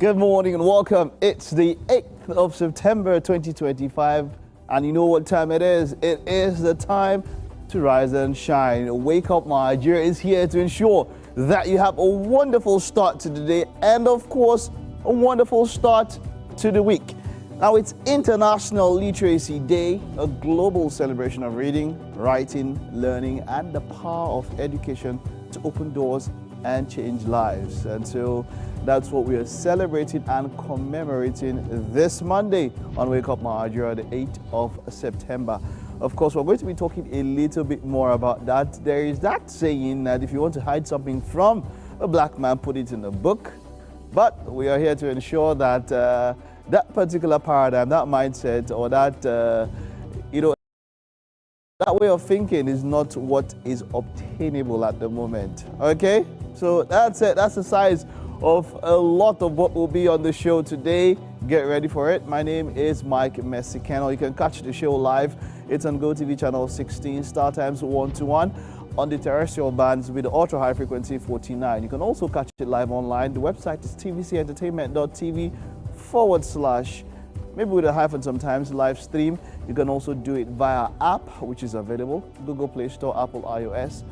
Good morning and welcome. It's the 8th of September 2025 and you know what time it is. It is the time to rise and shine. Wake Up Nigeria is here to ensure that you have a wonderful start to the day and of course a wonderful start to the week. Now it's International Literacy Day, a global celebration of reading, writing, learning and the power of education to open doors and change lives. And so that's what we are celebrating and commemorating this Monday on Wake Up Nigeria, the 8th of September. Of course, we're going to be talking a little bit more about that. There is that saying that if you want to hide something from a black man, put it in a book. But we are here to ensure that that particular paradigm, that mindset, or that, that way of thinking is not what is obtainable at the moment. Okay? So that's it. That's the size of a lot of what will be on the show today. Get ready for it. My name is Mike Messicano. You can catch the show live. It's on GOTV channel 16, StarTimes 121 on the terrestrial bands with the ultra high frequency 49. You can also catch it live online. The website is tvcentertainment.tv / maybe with a hyphen sometimes, live stream. You can also do it via app, which is available, Google Play Store, Apple iOS.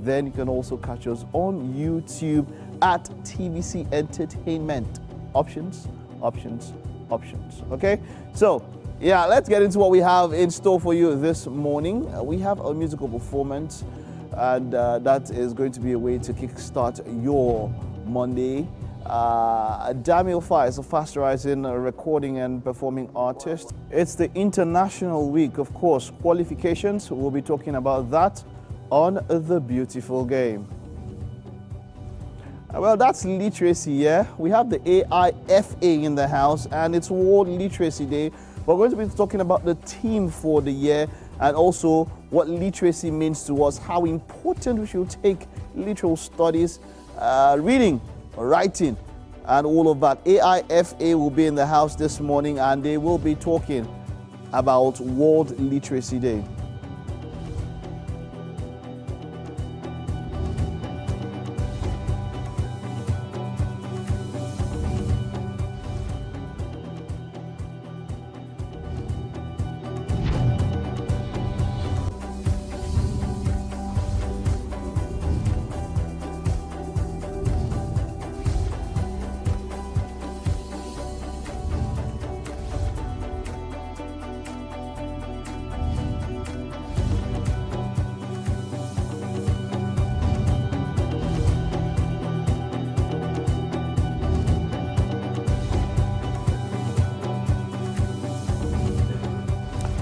Then you can also catch us on YouTube at TVC Entertainment. Options. Okay? So, yeah, let's get into what we have in store for you this morning. We have a musical performance, and that is going to be a way to kickstart your Monday. Damiel Fa is a fast-rising recording and performing artist. It's the International Week, of course, qualifications. We'll be talking about that on The Beautiful Game. Well, that's literacy, yeah? We have the AIFA in the house, and it's World Literacy Day. We're going to be talking about the theme for the year and also what literacy means to us, how important we should take literal studies, reading, writing, and all of that. AIFA will be in the house this morning, and they will be talking about World Literacy Day.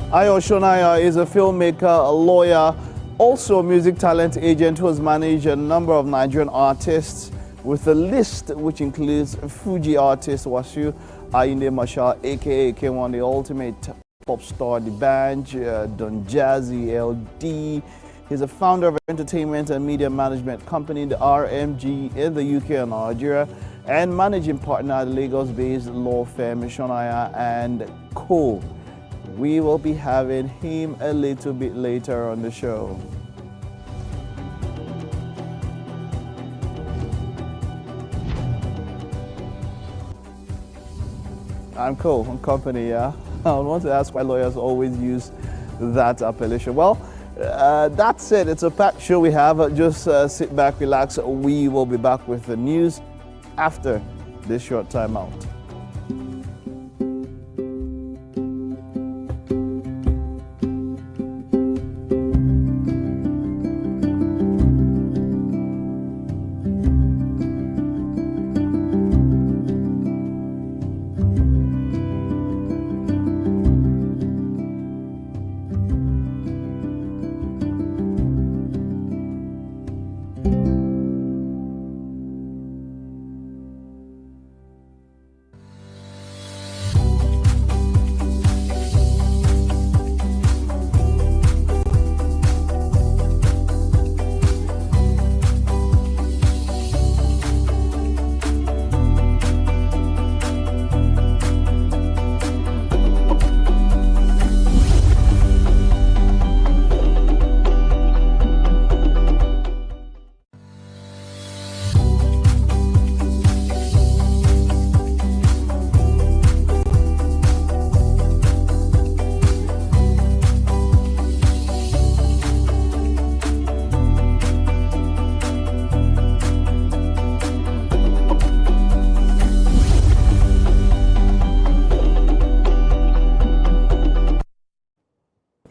Ayo Shonaya is a filmmaker, a lawyer, also a music talent agent who has managed a number of Nigerian artists with a list which includes Fuji artist Wasiu Ayinde Marshal, aka K1, the ultimate pop star, the band, Don Jazzy, LD. He's a founder of an entertainment and media management company, the RMG, in the UK and Nigeria, and managing partner at the Lagos-based law firm Shonaya and Co. We will be having him a little bit later on the show. I'm cool, I'm company, yeah. I want to ask why lawyers always use that appellation. Well, that's it. It's a packed show we have. Just sit back, relax. We will be back with the news after this short time out.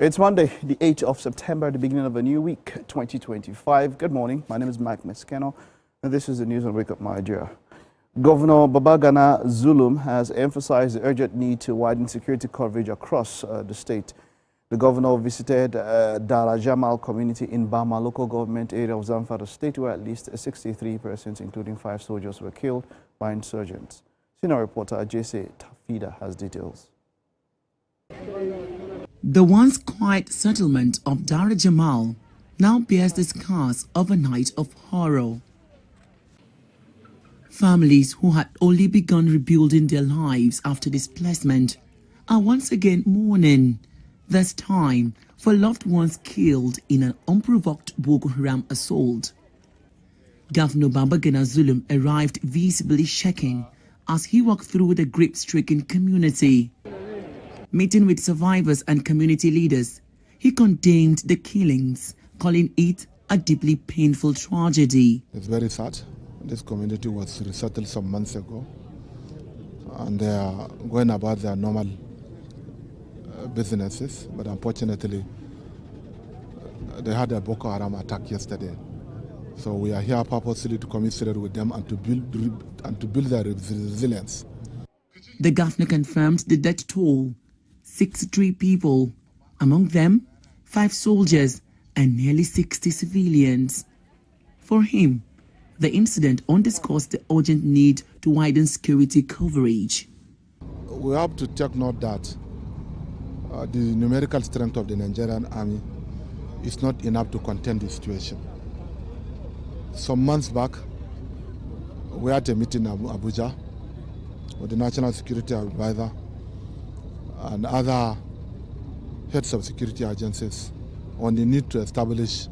It's Monday, the 8th of September, the beginning of a new week, 2025. Good morning. My name is Mike Meskeno, and this is the news on Wake Up Nigeria. Governor Babagana Zulum has emphasized the urgent need to widen security coverage across the state. The governor visited Dara Jamal community in Bama local government area of Zamfara state, where at least 63 persons, including 5 soldiers, were killed by insurgents. Senior reporter Jesse Tafida has details. The once quiet settlement of Dara Jamal now bears the scars of a night of horror. Families who had only begun rebuilding their lives after displacement are once again mourning, this time for loved ones killed in an unprovoked Boko Haram assault. Governor Babagana Zulum arrived visibly shaken as he walked through the grief-stricken community. Meeting with survivors and community leaders, he condemned the killings, calling it a deeply painful tragedy. It's very sad. This community was resettled some months ago, and they are going about their normal businesses, but unfortunately, they had a Boko Haram attack yesterday. So we are here purposely to commiserate with them and to build their resilience. The governor confirmed the death toll: 63 people, among them 5 soldiers and nearly 60 civilians. For him, the incident underscores the urgent need to widen security coverage. We have to take note that the numerical strength of the Nigerian army is not enough to contain the situation. Some months back, we had a meeting in Abuja with the National Security Advisor and other heads of security agencies on the need to establish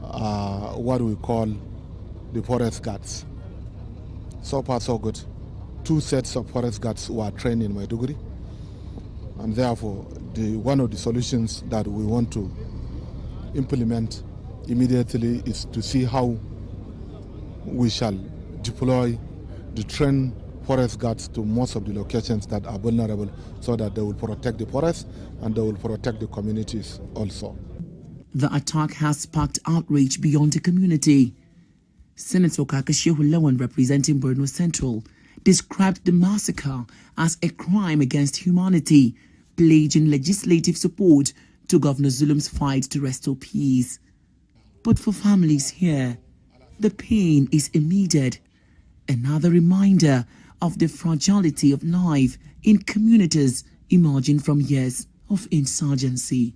what we call the forest guards. So far, so good. 2 sets of forest guards were trained in Maiduguri, and therefore, one of the solutions that we want to implement immediately is to see how we shall deploy the trained forest guards to most of the locations that are vulnerable, so that they will protect the forest and they will protect the communities also. The attack has sparked outrage beyond the community. Senator Kakashehu Lawan, representing Borno Central, described the massacre as a crime against humanity, pledging legislative support to Governor Zulum's fight to restore peace. But for families here, the pain is immediate. Another reminder of the fragility of life in communities emerging from years of insurgency.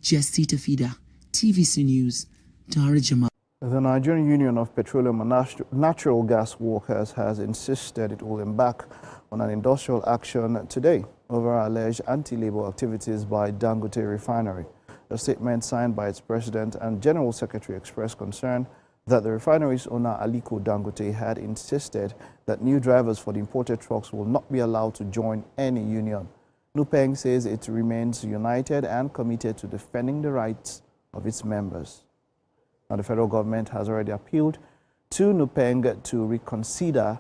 Jesse Tafida, TVC News, Dara Jamal. The Nigerian Union of Petroleum and Natural Gas Workers has insisted it will embark on an industrial action today over alleged anti-labor activities by Dangote Refinery. A statement signed by its president and general secretary expressed concern that the refinery's owner Aliko Dangote had insisted that new drivers for the imported trucks will not be allowed to join any union. Nupeng says it remains united and committed to defending the rights of its members. Now, the federal government has already appealed to Nupeng to reconsider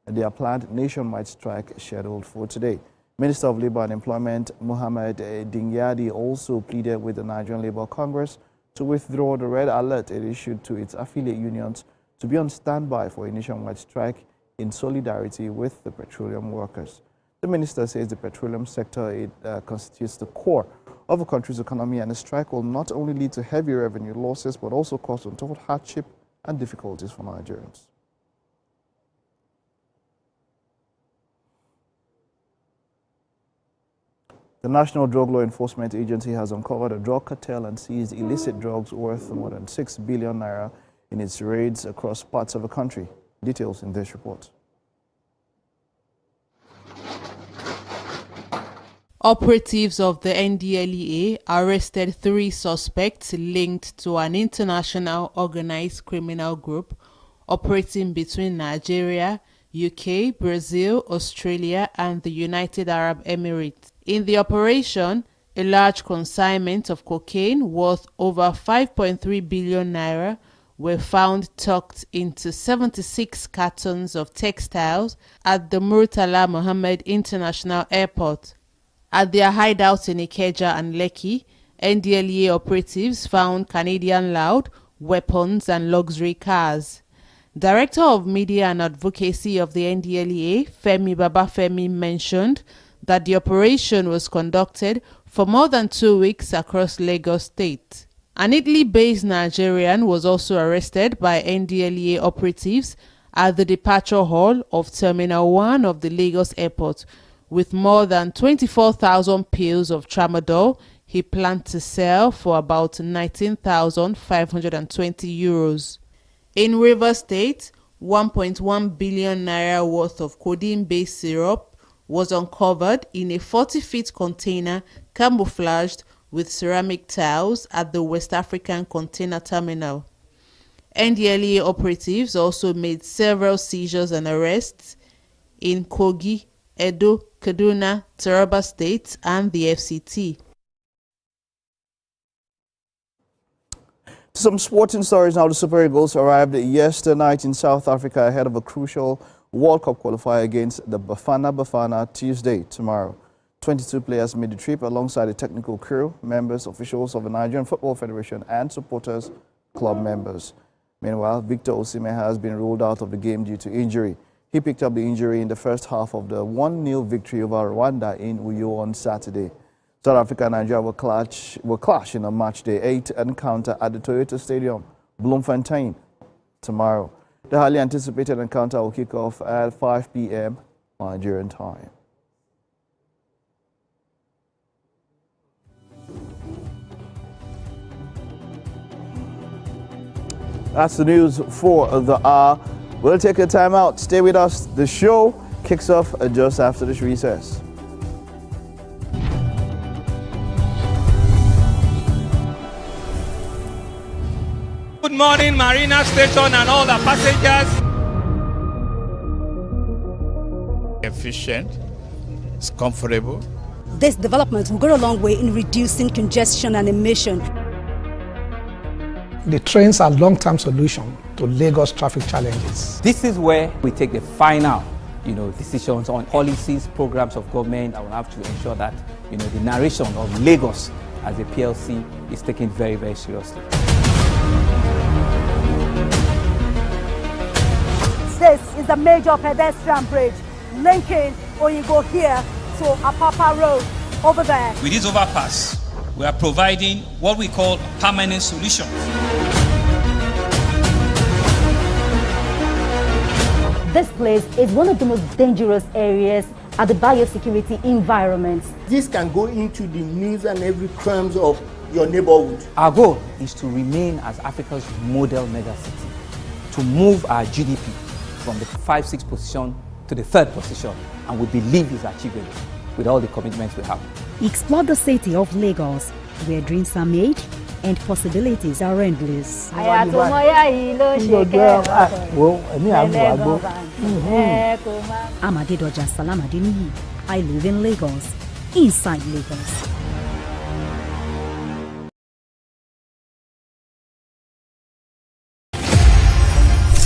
their planned nationwide strike scheduled for today. Minister of Labour and Employment Mohammed Dingyadi also pleaded with the Nigerian Labour Congress to withdraw the red alert it issued to its affiliate unions to be on standby for a nationwide strike in solidarity with the petroleum workers. The minister says the petroleum sector constitutes the core of a country's economy, and a strike will not only lead to heavy revenue losses but also cause untold hardship and difficulties for Nigerians. The National Drug Law Enforcement Agency has uncovered a drug cartel and seized illicit drugs worth more than 6 billion naira in its raids across parts of the country. Details in this report. Operatives of the NDLEA arrested 3 suspects linked to an international organized criminal group operating between Nigeria, UK, Brazil, Australia, and the United Arab Emirates. In the operation, a large consignment of cocaine worth over 5.3 billion naira were found tucked into 76 cartons of textiles at the Murtala Mohammed International Airport. At their hideouts in Ikeja and Lekki, NDLEA operatives found Canadian loud, weapons and luxury cars. Director of Media and Advocacy of the NDLEA, Femi Babafemi, mentioned that the operation was conducted for more than 2 weeks across Lagos State. An Italy-based Nigerian was also arrested by NDLEA operatives at the departure hall of Terminal 1 of the Lagos Airport with more than 24,000 pills of tramadol he planned to sell for about 19,520 euros. In Rivers State, 1.1 billion naira worth of codeine-based syrup was uncovered in a 40-feet container camouflaged with ceramic tiles at the West African Container Terminal. NDLEA operatives also made several seizures and arrests in Kogi, Edo, Kaduna, Taraba States, and the FCT. Some sporting stories now. The Super Eagles arrived yesterday night in South Africa ahead of a crucial World Cup qualifier against the Bafana Tuesday, tomorrow. 22 players made the trip alongside a technical crew, members, officials of the Nigerian Football Federation and supporters, club members. Meanwhile, Victor Osimhen has been ruled out of the game due to injury. He picked up the injury in the first half of the 1-0 victory over Rwanda in Uyo on Saturday. South Africa and Nigeria will clash in a matchday 8 encounter at the Toyota Stadium, Bloemfontein, tomorrow. The highly anticipated encounter will kick off at 5 p.m. Nigerian time. That's the news for the hour. We'll take a time out. Stay with us. The show kicks off just after this recess. Good morning, Marina Station and all the passengers. Efficient, it's comfortable. This development will go a long way in reducing congestion and emission. The trains are a long-term solution to Lagos traffic challenges. This is where we take the final, decisions on policies, programs of government. I will have to ensure that, the narration of Lagos as a PLC is taken very, very seriously. This is a major pedestrian bridge linking Oyingo here to Apapa Road over there. With this overpass, we are providing what we call permanent solutions. This place is one of the most dangerous areas at the biosecurity environment. This can go into the news and every crumbs of your neighborhood. Our goal is to remain as Africa's model megacity, to move our GDP from the 5-6 position to the 3rd position, and we believe is achievable with all the commitments we have. Explore the city of Lagos, where dreams are made and possibilities are endless. Amadedoja Salamadini. I live in Lagos, inside Lagos.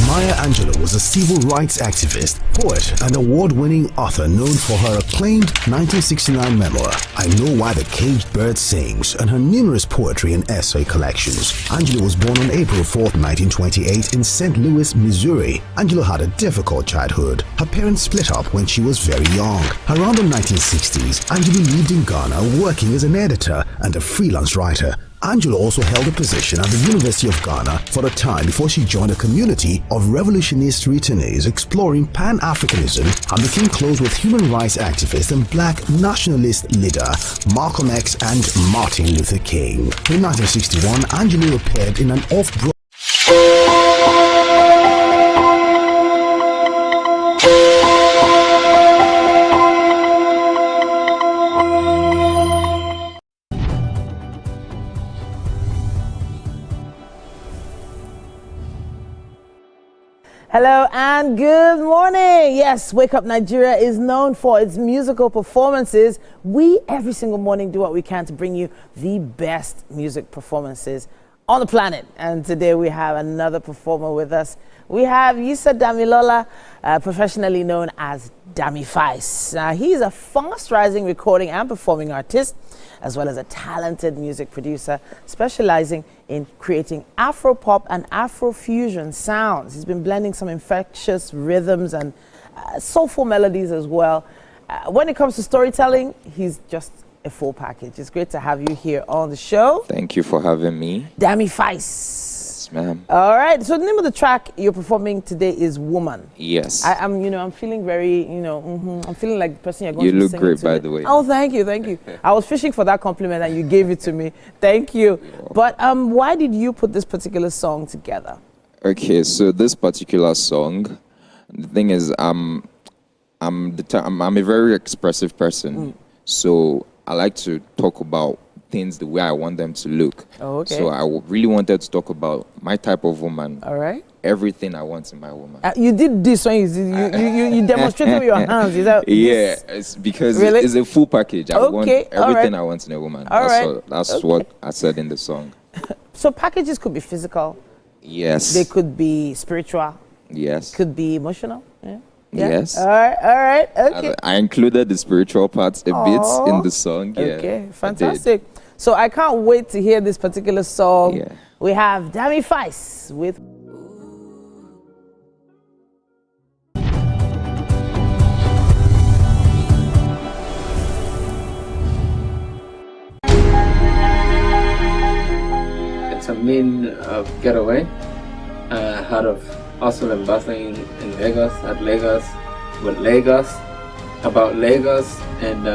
Maya Angelou was a civil rights activist, poet, and award-winning author known for her acclaimed 1969 memoir, I Know Why the Caged Bird Sings, and her numerous poetry and essay collections. Angelou was born on April 4, 1928 in St. Louis, Missouri. Angelou had a difficult childhood. Her parents split up when she was very young. Around the 1960s, Angelou lived in Ghana working as an editor and a freelance writer. Angelou also held a position at the University of Ghana for a time before she joined a community of revolutionist returnees exploring Pan-Africanism and became close with human rights activist and black nationalist leader Malcolm X and Martin Luther King. In 1961, Angelou appeared in an off-Broadway Hello and good morning. Yes, Wake Up Nigeria is known for its musical performances. We every single morning do what we can to bring you the best music performances on the planet. And today we have another performer with us. We have Yisa Damilola, professionally known as Dami Fice. He's a fast-rising recording and performing artist, as well as a talented music producer, specializing in creating Afro-pop and Afro-fusion sounds. He's been blending some infectious rhythms and soulful melodies as well. When it comes to storytelling, he's just a full package. It's great to have you here on the show. Thank you for having me. Dami Fice. Yes, ma'am. All right. So the name of the track you're performing today is Woman. Yes. I'm feeling very, I'm feeling like the person you're going to You be look singing great, to by me. the way. Oh, thank you. I was fishing for that compliment and you gave it to me. Thank you. But why did you put this particular song together? Okay, so this particular song, the thing is, I'm a very expressive person. So I like to talk about things the way I want them to look. Oh, okay. So I really wanted to talk about my type of woman. All right. Everything I want in my woman. You did this when you demonstrated with your hands. Is that It's because really? It's a full package. I want everything I want in a woman. That's what I said in the song. So packages could be physical. Yes. They could be spiritual. Yes. Could be emotional. Yeah. Yes. All right. Okay. I included the spiritual parts a bit in the song. Yeah. Okay, fantastic. So I can't wait to hear this particular song. Yeah. We have Dami Fice with It's a mean of getaway out of hustle and bustling in Lagos, with Lagos, about Lagos, and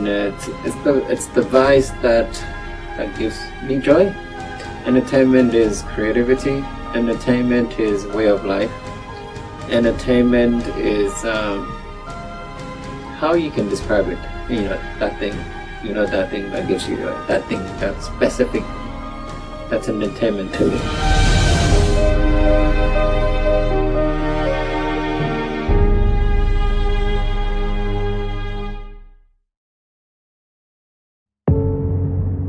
it's the vice that gives me joy. Entertainment is creativity. Entertainment is way of life. Entertainment is how you can describe it. That thing that gives you joy. That thing that's specific. That's entertainment to me.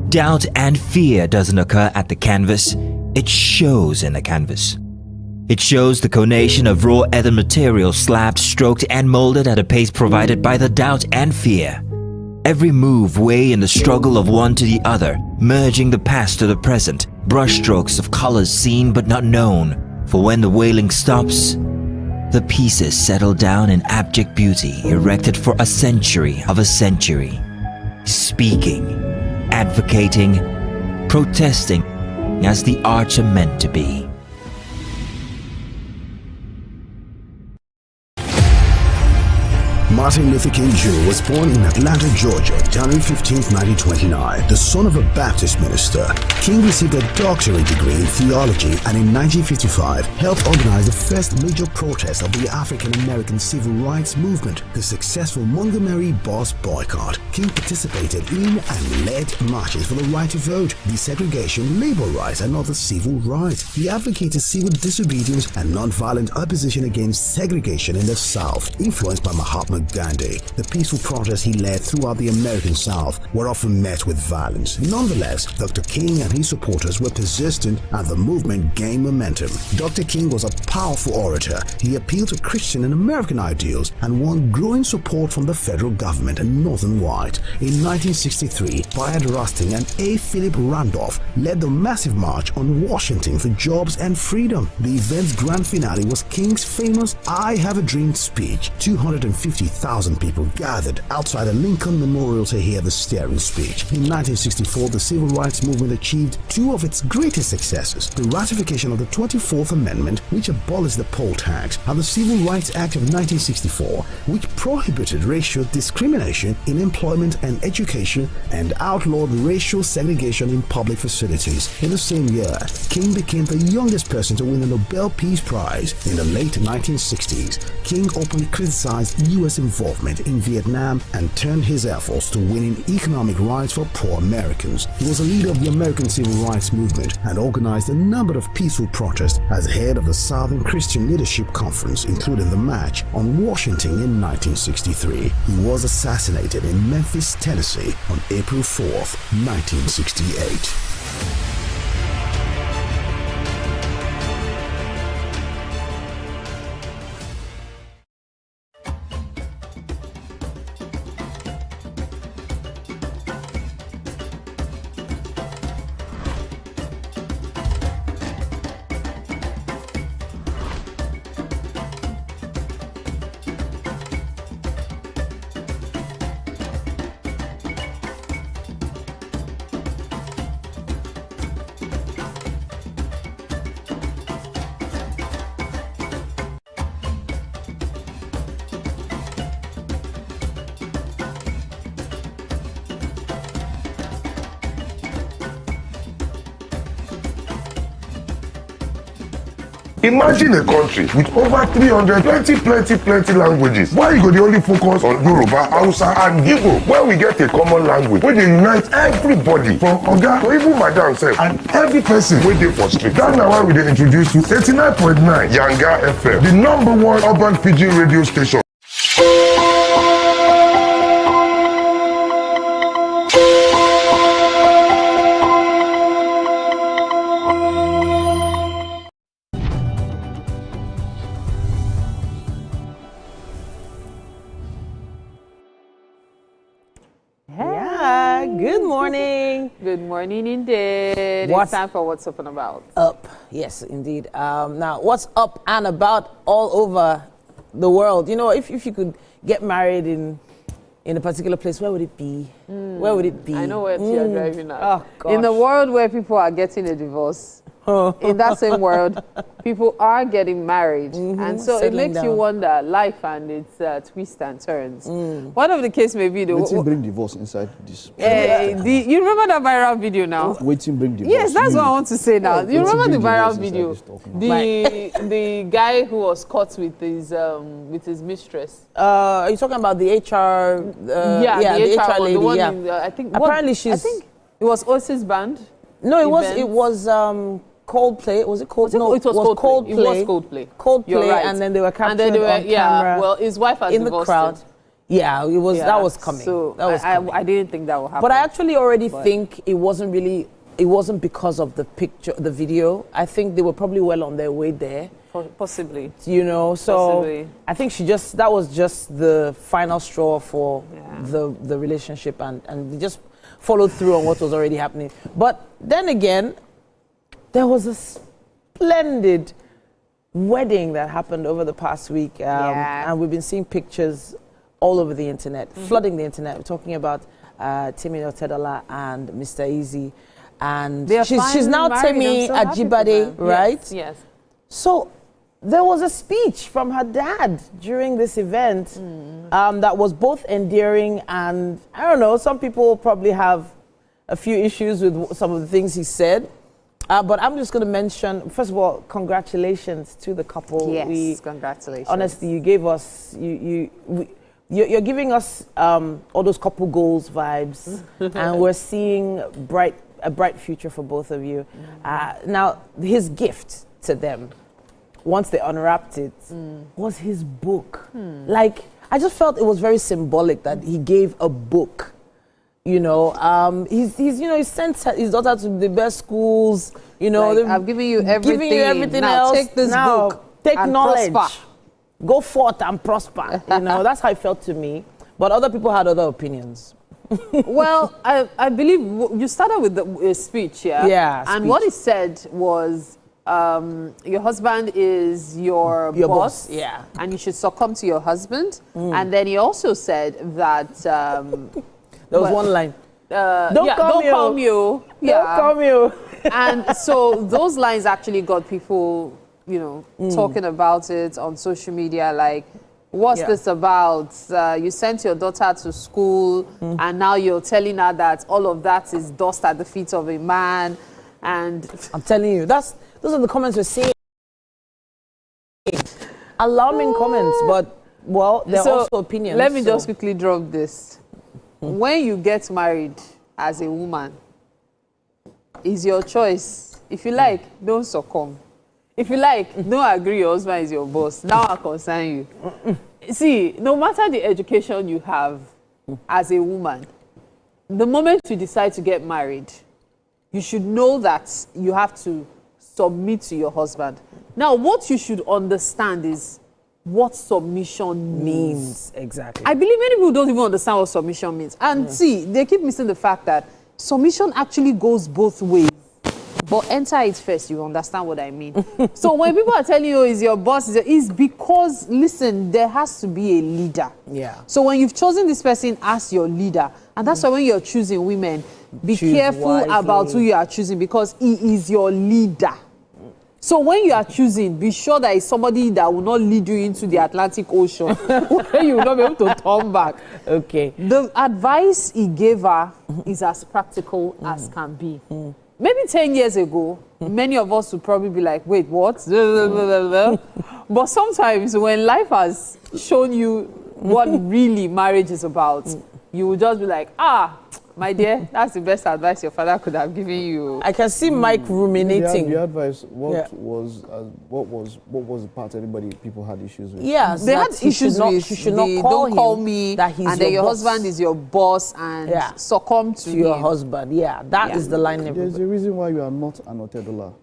Doubt and fear doesn't occur at the canvas, it shows in the canvas. It shows the conation of raw ether material slabbed, stroked and molded at a pace provided by the doubt and fear. Every move way in the struggle of one to the other, merging the past to the present, brushstrokes of colors seen but not known. For when the wailing stops, the pieces settle down in abject beauty erected for a century of a century. Speaking, advocating, protesting as the arts are meant to be. Martin Luther King Jr. was born in Atlanta, Georgia, January 15, 1929. The son of a Baptist minister, King received a doctorate degree in theology and in 1955 helped organize the first major protest of the African American civil rights movement, the successful Montgomery bus boycott. King participated in and led marches for the right to vote, desegregation, labor rights, and other civil rights. He advocated civil disobedience and nonviolent opposition against segregation in the South, influenced by Mahatma Gandhi. The peaceful protests he led throughout the American South were often met with violence. Nonetheless, Dr. King and his supporters were persistent and the movement gained momentum. Dr. King was a powerful orator. He appealed to Christian and American ideals and won growing support from the federal government and Northern White. In 1963, Bayard Rustin and A. Philip Randolph led the massive march on Washington for jobs and freedom. The event's grand finale was King's famous I Have a Dream speech. 250,000 people gathered outside the Lincoln Memorial to hear the stirring speech. In 1964, the civil rights movement achieved two of its greatest successes: the ratification of the 24th Amendment, which abolished the poll tax, and the Civil Rights Act of 1964, which prohibited racial discrimination in employment and education and outlawed racial segregation in public facilities. In the same year, King became the youngest person to win the Nobel Peace Prize. In the late 1960s, King openly criticized U.S. involvement in Vietnam and turned his efforts to winning economic rights for poor Americans. He was a leader of the American Civil Rights Movement and organized a number of peaceful protests as head of the Southern Christian Leadership Conference, including the March on Washington in 1963. He was assassinated in Memphis, Tennessee on April 4th, 1968. Imagine a country with over 300 plenty languages. Why you go the only focus on Yoruba, Hausa, and Igbo? Where we get a common language, where they unite everybody from Oga to even Madam self, and every person wey dey for street. That's now why we dey introduce you 89.9 Yanga FM, the #1 urban pidgin radio station. Good morning. Good morning indeed. It's time for What's Up and About. Up, yes, indeed. Now, what's up and about all over the world? You know, if you could get married in a particular place, where would it be? Where would it be? I know where you're driving at. Oh, gosh. In the world where people are getting a divorce, in that same world, people are getting married. And so it makes you wonder life and its twists and turns. One of the cases may be the... Waiting bring divorce inside this. You remember that viral video now? Waiting bring divorce. Yes, that's what I want to say now. You remember the viral video? The guy who was caught with his mistress. Are you talking about the HR? The HR lady. The one Yeah. I think Apparently I think it was Osis band. No, it was Coldplay. Was it Coldplay? No, it was Coldplay. It was Coldplay. Coldplay, right. and then they were captured on camera. Well, his wife has in the crowd. Yeah, it was. That was coming. So that was coming. I didn't think that would happen. But I actually already think it wasn't because of the picture, the video. I think they were probably well on their way there. Possibly. You know, so Possibly. I think that was just the final straw for the relationship, and they just followed through on what was already happening. But then again, there was a splendid wedding that happened over the past week, and we've been seeing pictures all over the internet, flooding the internet. We're talking about Timi Otedola and Mr. Easy, and she's now Temi Ajibade, right? Yes. So there was a speech from her dad during this event that was both endearing and, I don't know, some people probably have a few issues with some of the things he said. But I'm just going to mention, first of all, congratulations to the couple. Yes, congratulations. Honestly, you gave us, you're giving us all those couple goals vibes, and we're seeing a bright future for both of you. Now, his gift to them, once they unwrapped it, was his book. Like, I just felt it was very symbolic that he gave a book. You know, he sent his daughter to the best schools. You know, like, I'm giving you everything. Giving you everything now, else. Take this book. Take and knowledge. Prosper. Go forth and prosper. You know, that's how it felt to me. But other people had other opinions. Well, I believe you started with the speech, yeah? Yeah. And speech. what he said was, your husband is your boss, yeah, and you should succumb to your husband. And then he also said that. There was one line. Don't come you. Don't come you. And so those lines actually got people, you know, talking about it on social media. Like, what's this about? You sent your daughter to school, and now you're telling her that all of that is dust at the feet of a man. And I'm telling you, those are the comments we're seeing. Alarming comments, but well, they're also opinions. Let me just quickly drop this. When you get married as a woman, it's your choice. If you like, don't succumb. If you like, don't agree your husband is your boss. Now I concern you. See, no matter the education you have as a woman, the moment you decide to get married, you should know that you have to submit to your husband. Now, what you should understand is what submission means. Exactly. I believe many people don't even understand what submission means. And see, they keep missing the fact that submission actually goes both ways. But enter it first, you understand what I mean. So when people are telling you is your boss, it's because, listen, there has to be a leader. Yeah. So when you've chosen this person as your leader, and that's why when you're choosing women, be careful wisely about who you are choosing, because he is your leader. So when you are choosing, be sure that it's somebody that will not lead you into the Atlantic Ocean, where you will not be able to turn back. Okay. The advice he gave her is as practical as can be. maybe 10 years ago, many of us would probably be like, wait, what? But sometimes when life has shown you what really marriage is about, you will just be like, my dear, that's the best advice your father could have given you. I can see Mike ruminating. The advice, what was the part people had issues with? Yeah, they had issues with. You should not don't call me that he's and then your boss. husband is your boss and succumb to your him. husband. Yeah, that is the line. There's a reason why you are not an Otedola.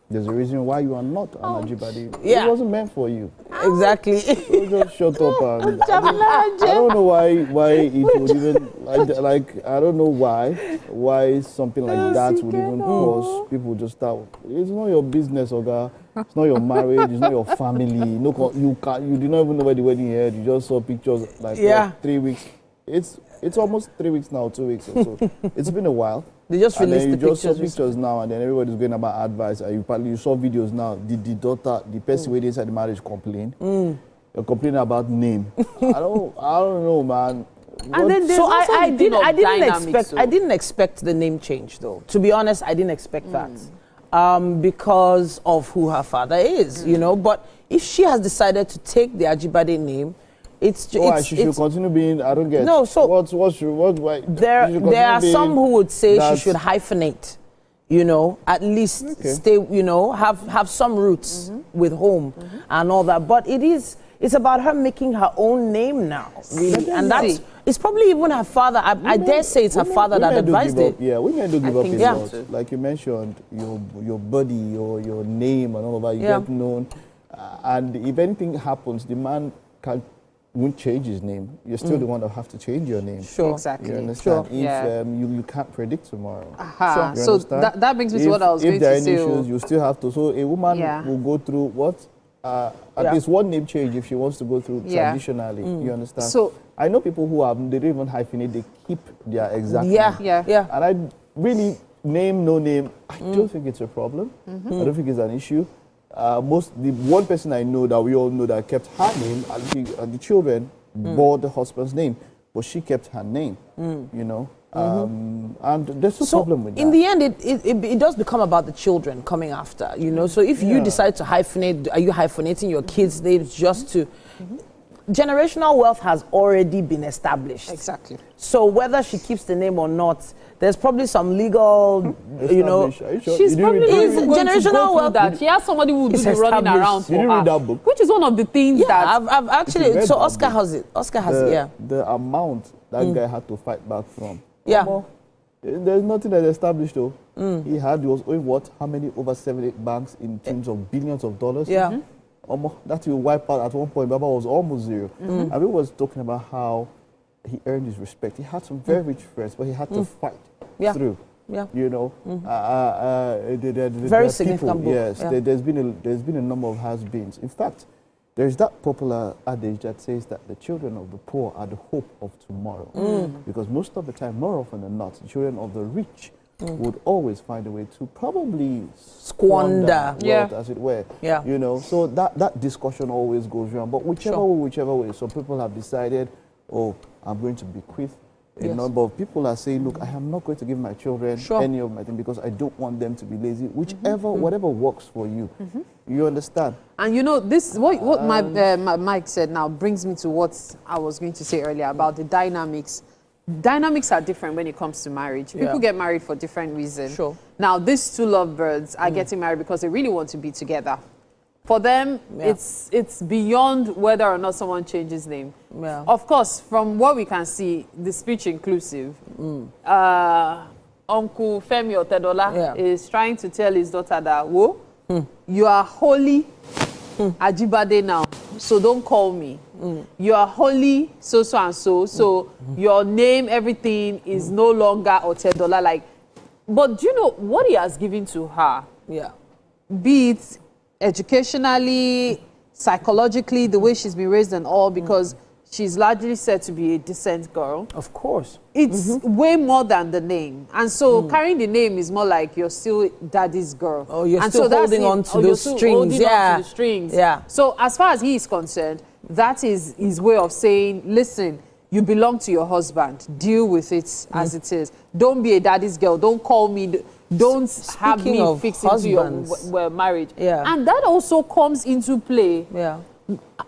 There's a reason why you are not an Ajibade. Yeah. It wasn't meant for you. Exactly. So just shut up and I don't know why it would even like I don't know why something like that would even cause people just start. It's not your business, Oga. It's not your marriage. It's not your family. No, you do not even know where the wedding is. You just saw pictures like 3 weeks. It's almost 3 weeks now, 2 weeks or so. It's been a while. They just released the pictures. You just saw pictures now, and then everybody's going about advice. You saw videos now. The daughter, the person waiting inside the marriage complained. You're complaining about name. I don't know, man. And then so I didn't expect the name change though. To be honest, I didn't expect that because of who her father is, you know. But if she has decided to take the Ajibade name, she should continue being. I don't get. No, so why? There are some who would say she should hyphenate, you know, at least stay, you know, have some roots with home and all that. But it's about her making her own name now, really, and it's probably even her father. I dare say it's her father that advised it. Yeah, women do give up a lot. Like you mentioned, your body, your name, and all of that. You get known, and if anything happens, the man won't change his name. You're still the one that have to change your name. Sure, exactly. You understand? If you can't predict tomorrow. So that brings me to what I was going to say. If there are any issues, you still have to. So a woman will go through what? At least one name change if she wants to go through traditionally. You understand? So I know people who they don't even hyphenate. They keep their exact name. And I really name, no name. I don't think it's a problem. I don't think it's an issue. The one person I know that we all know that kept her name, and the children bore the husband's name, but she kept her name, you know. And there's no problem with that. In the end, it does become about the children coming after, you know. So if you decide to hyphenate, are you hyphenating your kids' names just to... Generational wealth has already been established. Exactly. So whether she keeps the name or not, there's probably some legal, you know... She's probably generational wealth that she has somebody who will do the running around for her. Read that book? Which is one of the things that... I've actually... So Oscar has it. The amount that guy had to fight back from. Yeah. There's nothing that's established though. He was owing what? How many? Over 78 banks in terms of billions of dollars? Yeah. That will wipe out at one point. Baba was almost zero. And we was talking about how he earned his respect. He had some very rich friends, but he had to fight through. Yeah. You know, very significant book. Yes, there's been a number of has-beens. In fact, there's that popular adage that says that the children of the poor are the hope of tomorrow. Because most of the time, more often than not, the children of the rich would always find a way to probably squander wealth, as it were. Yeah. You know, so that discussion always goes around. But whichever way, some people have decided, I'm going to bequeath. A number of people are saying, look, I am not going to give my children any of my things because I don't want them to be lazy. Whatever works for you. You understand? And you know, this what my Mike said now brings me to what I was going to say earlier about the dynamics. Dynamics are different when it comes to marriage. People get married for different reasons. Sure. Now, these two lovebirds are getting married because they really want to be together. For them, it's beyond whether or not someone changes name. Yeah. Of course, from what we can see, the speech inclusive, Uncle Femi Otedola is trying to tell his daughter that, you are holy Ajibade now, so don't call me. You are holy so and so, so your name, everything is no longer Otedola. But do you know what he has given to her? Yeah. Be it educationally, psychologically, the way she's been raised and all, because she's largely said to be a decent girl. Of course. It's way more than the name. And so carrying the name is more like you're still daddy's girl. Oh, you're still holding on to those strings. On to the strings. Yeah. So as far as he is concerned, that is his way of saying, listen, you belong to your husband. Deal with it as it is. Don't be a daddy's girl. Don't call me. Don't have me fix into your marriage. Yeah. And that also comes into play. Yeah.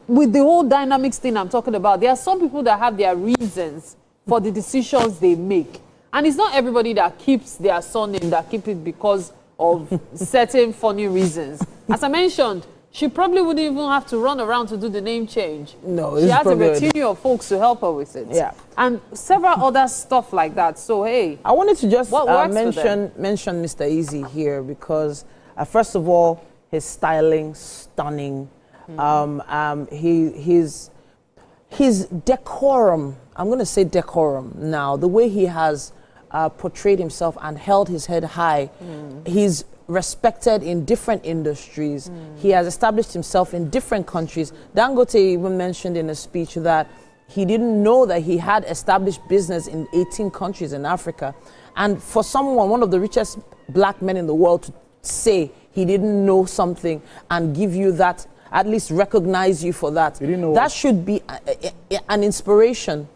With the whole dynamics thing I'm talking about. There are some people that have their reasons for the decisions they make. And it's not everybody that keeps their surname, that keep it because of certain funny reasons. As I mentioned, she probably wouldn't even have to run around to do the name change. No, she had a retinue of folks to help her with it. Yeah. And several other stuff like that. So, hey. I wanted to just mention Mr. Easy here because, first of all, his styling, stunning. His decorum, I'm going to say decorum now, the way he has portrayed himself and held his head high. He's respected in different industries. He has established himself in different countries. Dangote even mentioned in a speech that he didn't know that he had established business in 18 countries in Africa. And for someone, one of the richest black men in the world, to say he didn't know something and give you that, at least recognize you for that, that should be an inspiration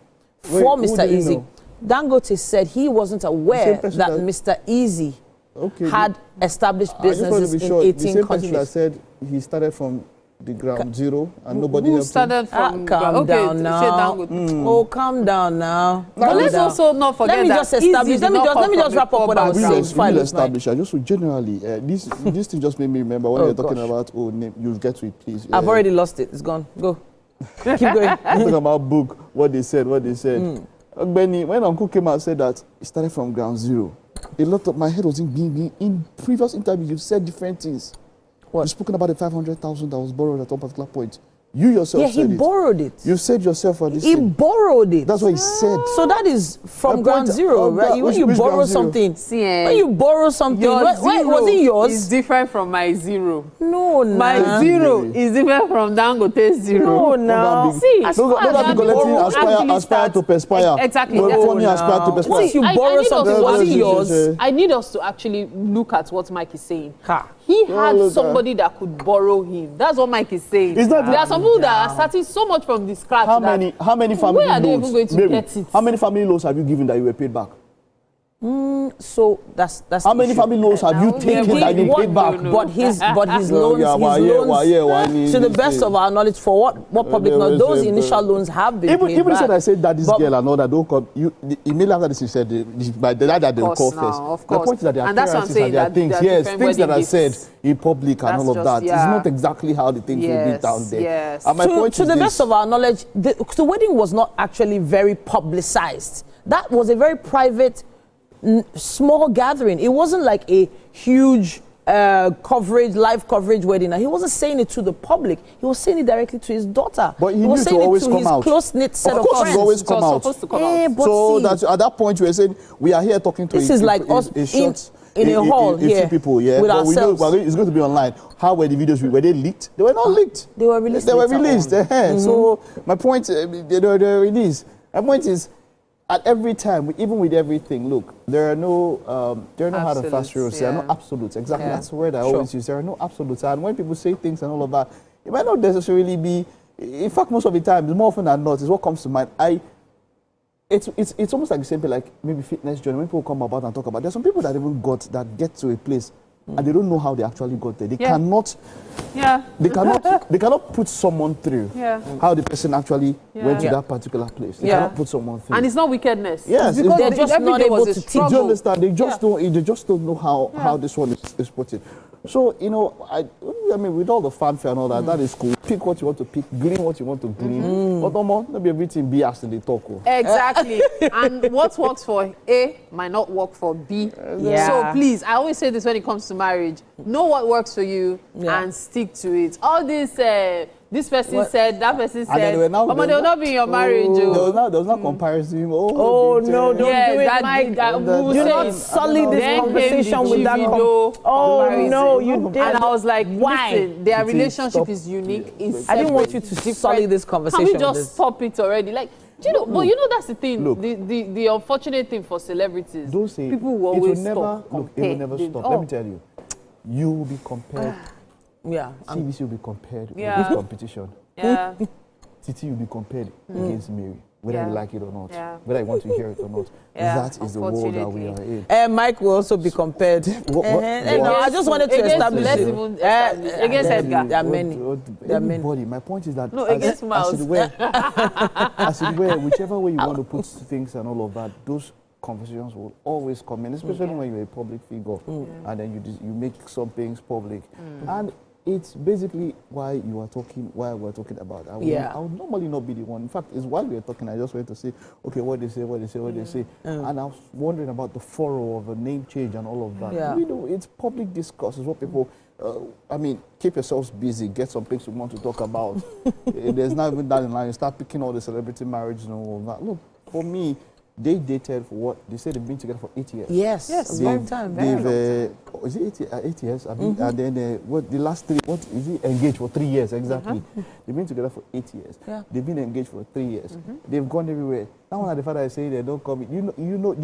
for Mr. Easy. Dangote said he wasn't aware that Mr. Easy had established businesses in 18 countries. The same person that said he started from the ground zero and nobody helped started from calm down now. Oh, calm down now. But let's also not forget let me just establish. Let me just wrap up what I was saying. Establish. I just generally this thing just made me remember when you're talking about name. You get to it, please. I've already lost it. It's gone. Go. Keep going. Talking about book. What they said. Benny, when Uncle came out and said that he started from ground zero, a lot of my head was in previous interviews. You've said different things. You've spoken about the 500,000 that was borrowed at one particular point. You yourself said it. Yeah, he borrowed it. You said yourself on this. He borrowed it. That's what he said. So that is from ground zero, right? When you borrow something, when you borrow something, was it yours? It's different from my zero. No, no. My zero is different from Dangote's zero. No, no. See, don't be collecting aspire to perspire. Exactly. Aspire to perspire. Once you borrow something, was it yours? I need us to actually look at what Mike is saying. He had somebody that could borrow him. That's what Mike is saying. There are some people that are starting so much from the scratch. How many family loans? Where are they even going to get it? How many family loans have you given that you were paid back? So that's how many family loans have you taken that you paid back? But his loans, to the best of our knowledge, for what public knowledge, those initial loans have been paid even back. said I said that this girl and all that don't come. You immediately after this you said by the that they'll call first. Of course. The point is that there are appearances and there are things. Yes, things that are said in public and all of that. It's not exactly how the things will be down there. Yes. And my point to the best of our knowledge, the wedding was not actually very publicized. That was a very private, small gathering. It wasn't like a huge live coverage wedding. He wasn't saying it to the public. He was saying it directly to his daughter. But he was saying it to his close-knit set of friends. Of course, always come out. So that at that point we were saying we are here talking to. This is like us in a hall here few people, yeah. with but ourselves. We know it's going to be online. How were the videos? Were they leaked? They were not leaked. They were released. They were released. So my point, they were released. My point is, at every time, even with everything, look, there are no hard and fast rules. There are no absolutes. Exactly, that's the word I always use. There are no absolutes. And when people say things and all of that, it might not necessarily be. In fact, most of the time, more often than not, is what comes to mind. It's almost like the same thing, like maybe fitness journey. When people come about and talk about, there's some people that even get to a place and they don't know how they actually got there. They cannot. They cannot put someone through how the person actually went to that particular place. They cannot put someone through. And it's not wickedness. Yes, because they're just not able to teach. Do you understand? They just don't know how this one is put in. So, I mean, with all the fanfare and all that, that is cool. Pick what you want to pick, glean what you want to glean. But no more, not be everything B as in the talk. Exactly. And what works for A might not work for B. So please, I always say this when it comes to marriage. Know what works for you and stick to it. All this person said, that person said, they will not be in your marriage. There was not comparison. No, don't do it, Mike. Do not sully this conversation with that. No, you didn't. And I was like, listen, their relationship is unique. I didn't want you to sully this conversation. Can we just stop it already? Like, but that's the thing. Look, the unfortunate thing for celebrities, people will always stop. It will never stop. Let me tell you, you will be compared. CBC will be compared with this competition. Titi will be compared against Mary. whether you like it or not, whether you want to hear it or not. That is the world that we are in. And Mike will also be compared. No, I just wanted to establish it. Against Edgar. There are many. Everybody. My point is that against Miles. As it were, whichever way you want to put things and all of that, those conversations will always come in, especially when you're a public figure, and then you make some things public, and it's basically why we're talking about. I would normally not be the one. In fact, it's while we were talking, I just went to say, okay, what they say, and I was wondering about the furrow of a name change and all of that. You know, it's public discourse. It's what people. I mean, keep yourselves busy. Get some things you want to talk about. There's not even that in line. You start picking all the celebrity marriages and all of that. Look, for me, they dated for what? They said they've been together for 8 years. Yes, a long time, very long time. Is it 8 years? And then what? The last 3? What is it? Engaged for 3 years exactly. They've been together for 8 years. They've been engaged for 3 years. They've gone everywhere. Now when the father is saying they don't come, you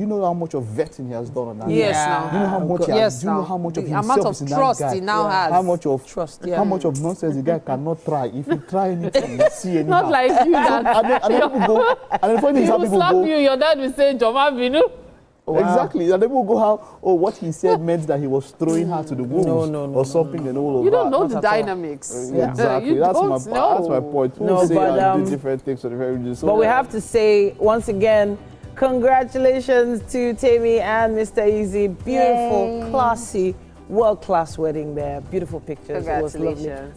know how much of vetting he has done on that. Yes, guy. You know how much. You know how much of the amount of trust he now has. How much of trust? How much of nonsense the guy cannot try. If you try anything, you see anything. Not like you. And then people go. And the funny thing is how people slap go. You. Your dad will say, "Joma Binu." Wow. Exactly, and then we'll go how what he said meant that he was throwing her to the wolves or something and all of that. You don't know the dynamics. Exactly, that's my point. People say and do different things for the very reason. But we have to say once again, congratulations to Tammy and Mr. Easy. Beautiful, classy, world-class wedding there. Beautiful pictures. It was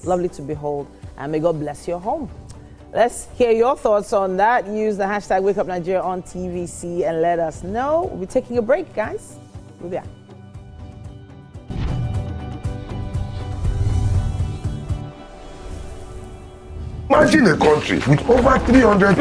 lovely to behold, and may God bless your home. Let's hear your thoughts on that. Use the hashtag WakeUpNigeria on TVC and let us know. We'll be taking a break, guys. We'll be back. Imagine a country with over 300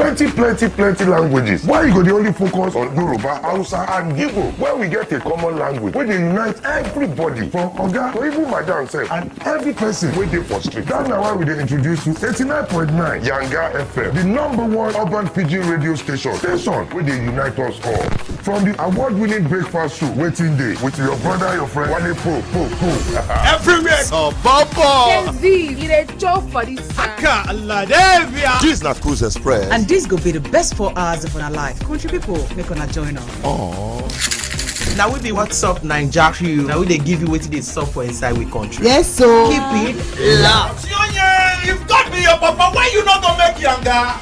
plenty languages. Why you go the only focus on Yoruba, Hausa, and Igbo? Where we get a common language where they unite everybody from Oga to even Madam self and every person waiting for street. That's now why we dey introduce you 89.9 Yanga FM, the #1 urban pidgin radio station where they unite us all. From the award-winning breakfast show Waiting Day with your brother, your friend Wale Po. Everywhere, Bobo. Gen Z, you dey joke for this time. This is not Cruise Express. And this go be the best 4 hours of our life. Country people, make una join us. Oh. Now we be What's Up Naija crew. Now we they give you what they sup for inside we country. Yes, so keep it locked. If God be your papa, why you not gonna make younger?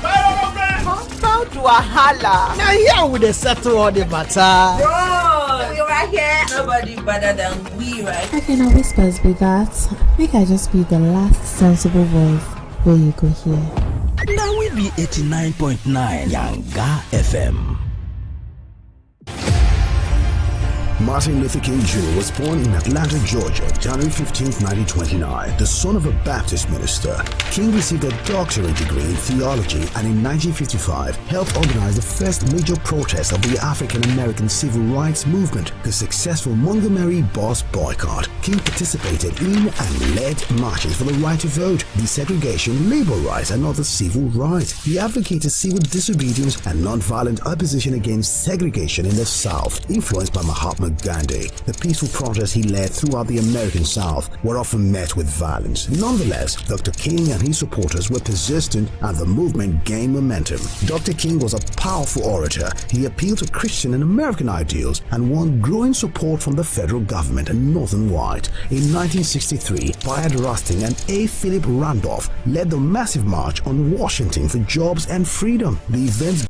Come to a holla. Now here we they settle all the matter. Bro, we right here. Nobody better than we, right? Okay, now whispers be that. Make I just be the last sensible voice where you go here. Now we be 89.9 Yanga FM. Martin Luther King Jr. was born in Atlanta, Georgia, January 15, 1929. The son of a Baptist minister, King received a doctorate degree in theology and in 1955 helped organize the first major protest of the African American civil rights movement, the successful Montgomery bus boycott. King participated in and led marches for the right to vote, desegregation, labor rights, and other civil rights. He advocated civil disobedience and nonviolent opposition against segregation in the South, influenced by Mahatma Gandhi. The peaceful protests he led throughout the American South were often met with violence. Nonetheless, Dr. King and his supporters were persistent and the movement gained momentum. Dr. King was a powerful orator. He appealed to Christian and American ideals and won growing support from the federal government and Northern White. In 1963, Bayard Rustin and A. Philip Randolph led the massive march on Washington for jobs and freedom. The events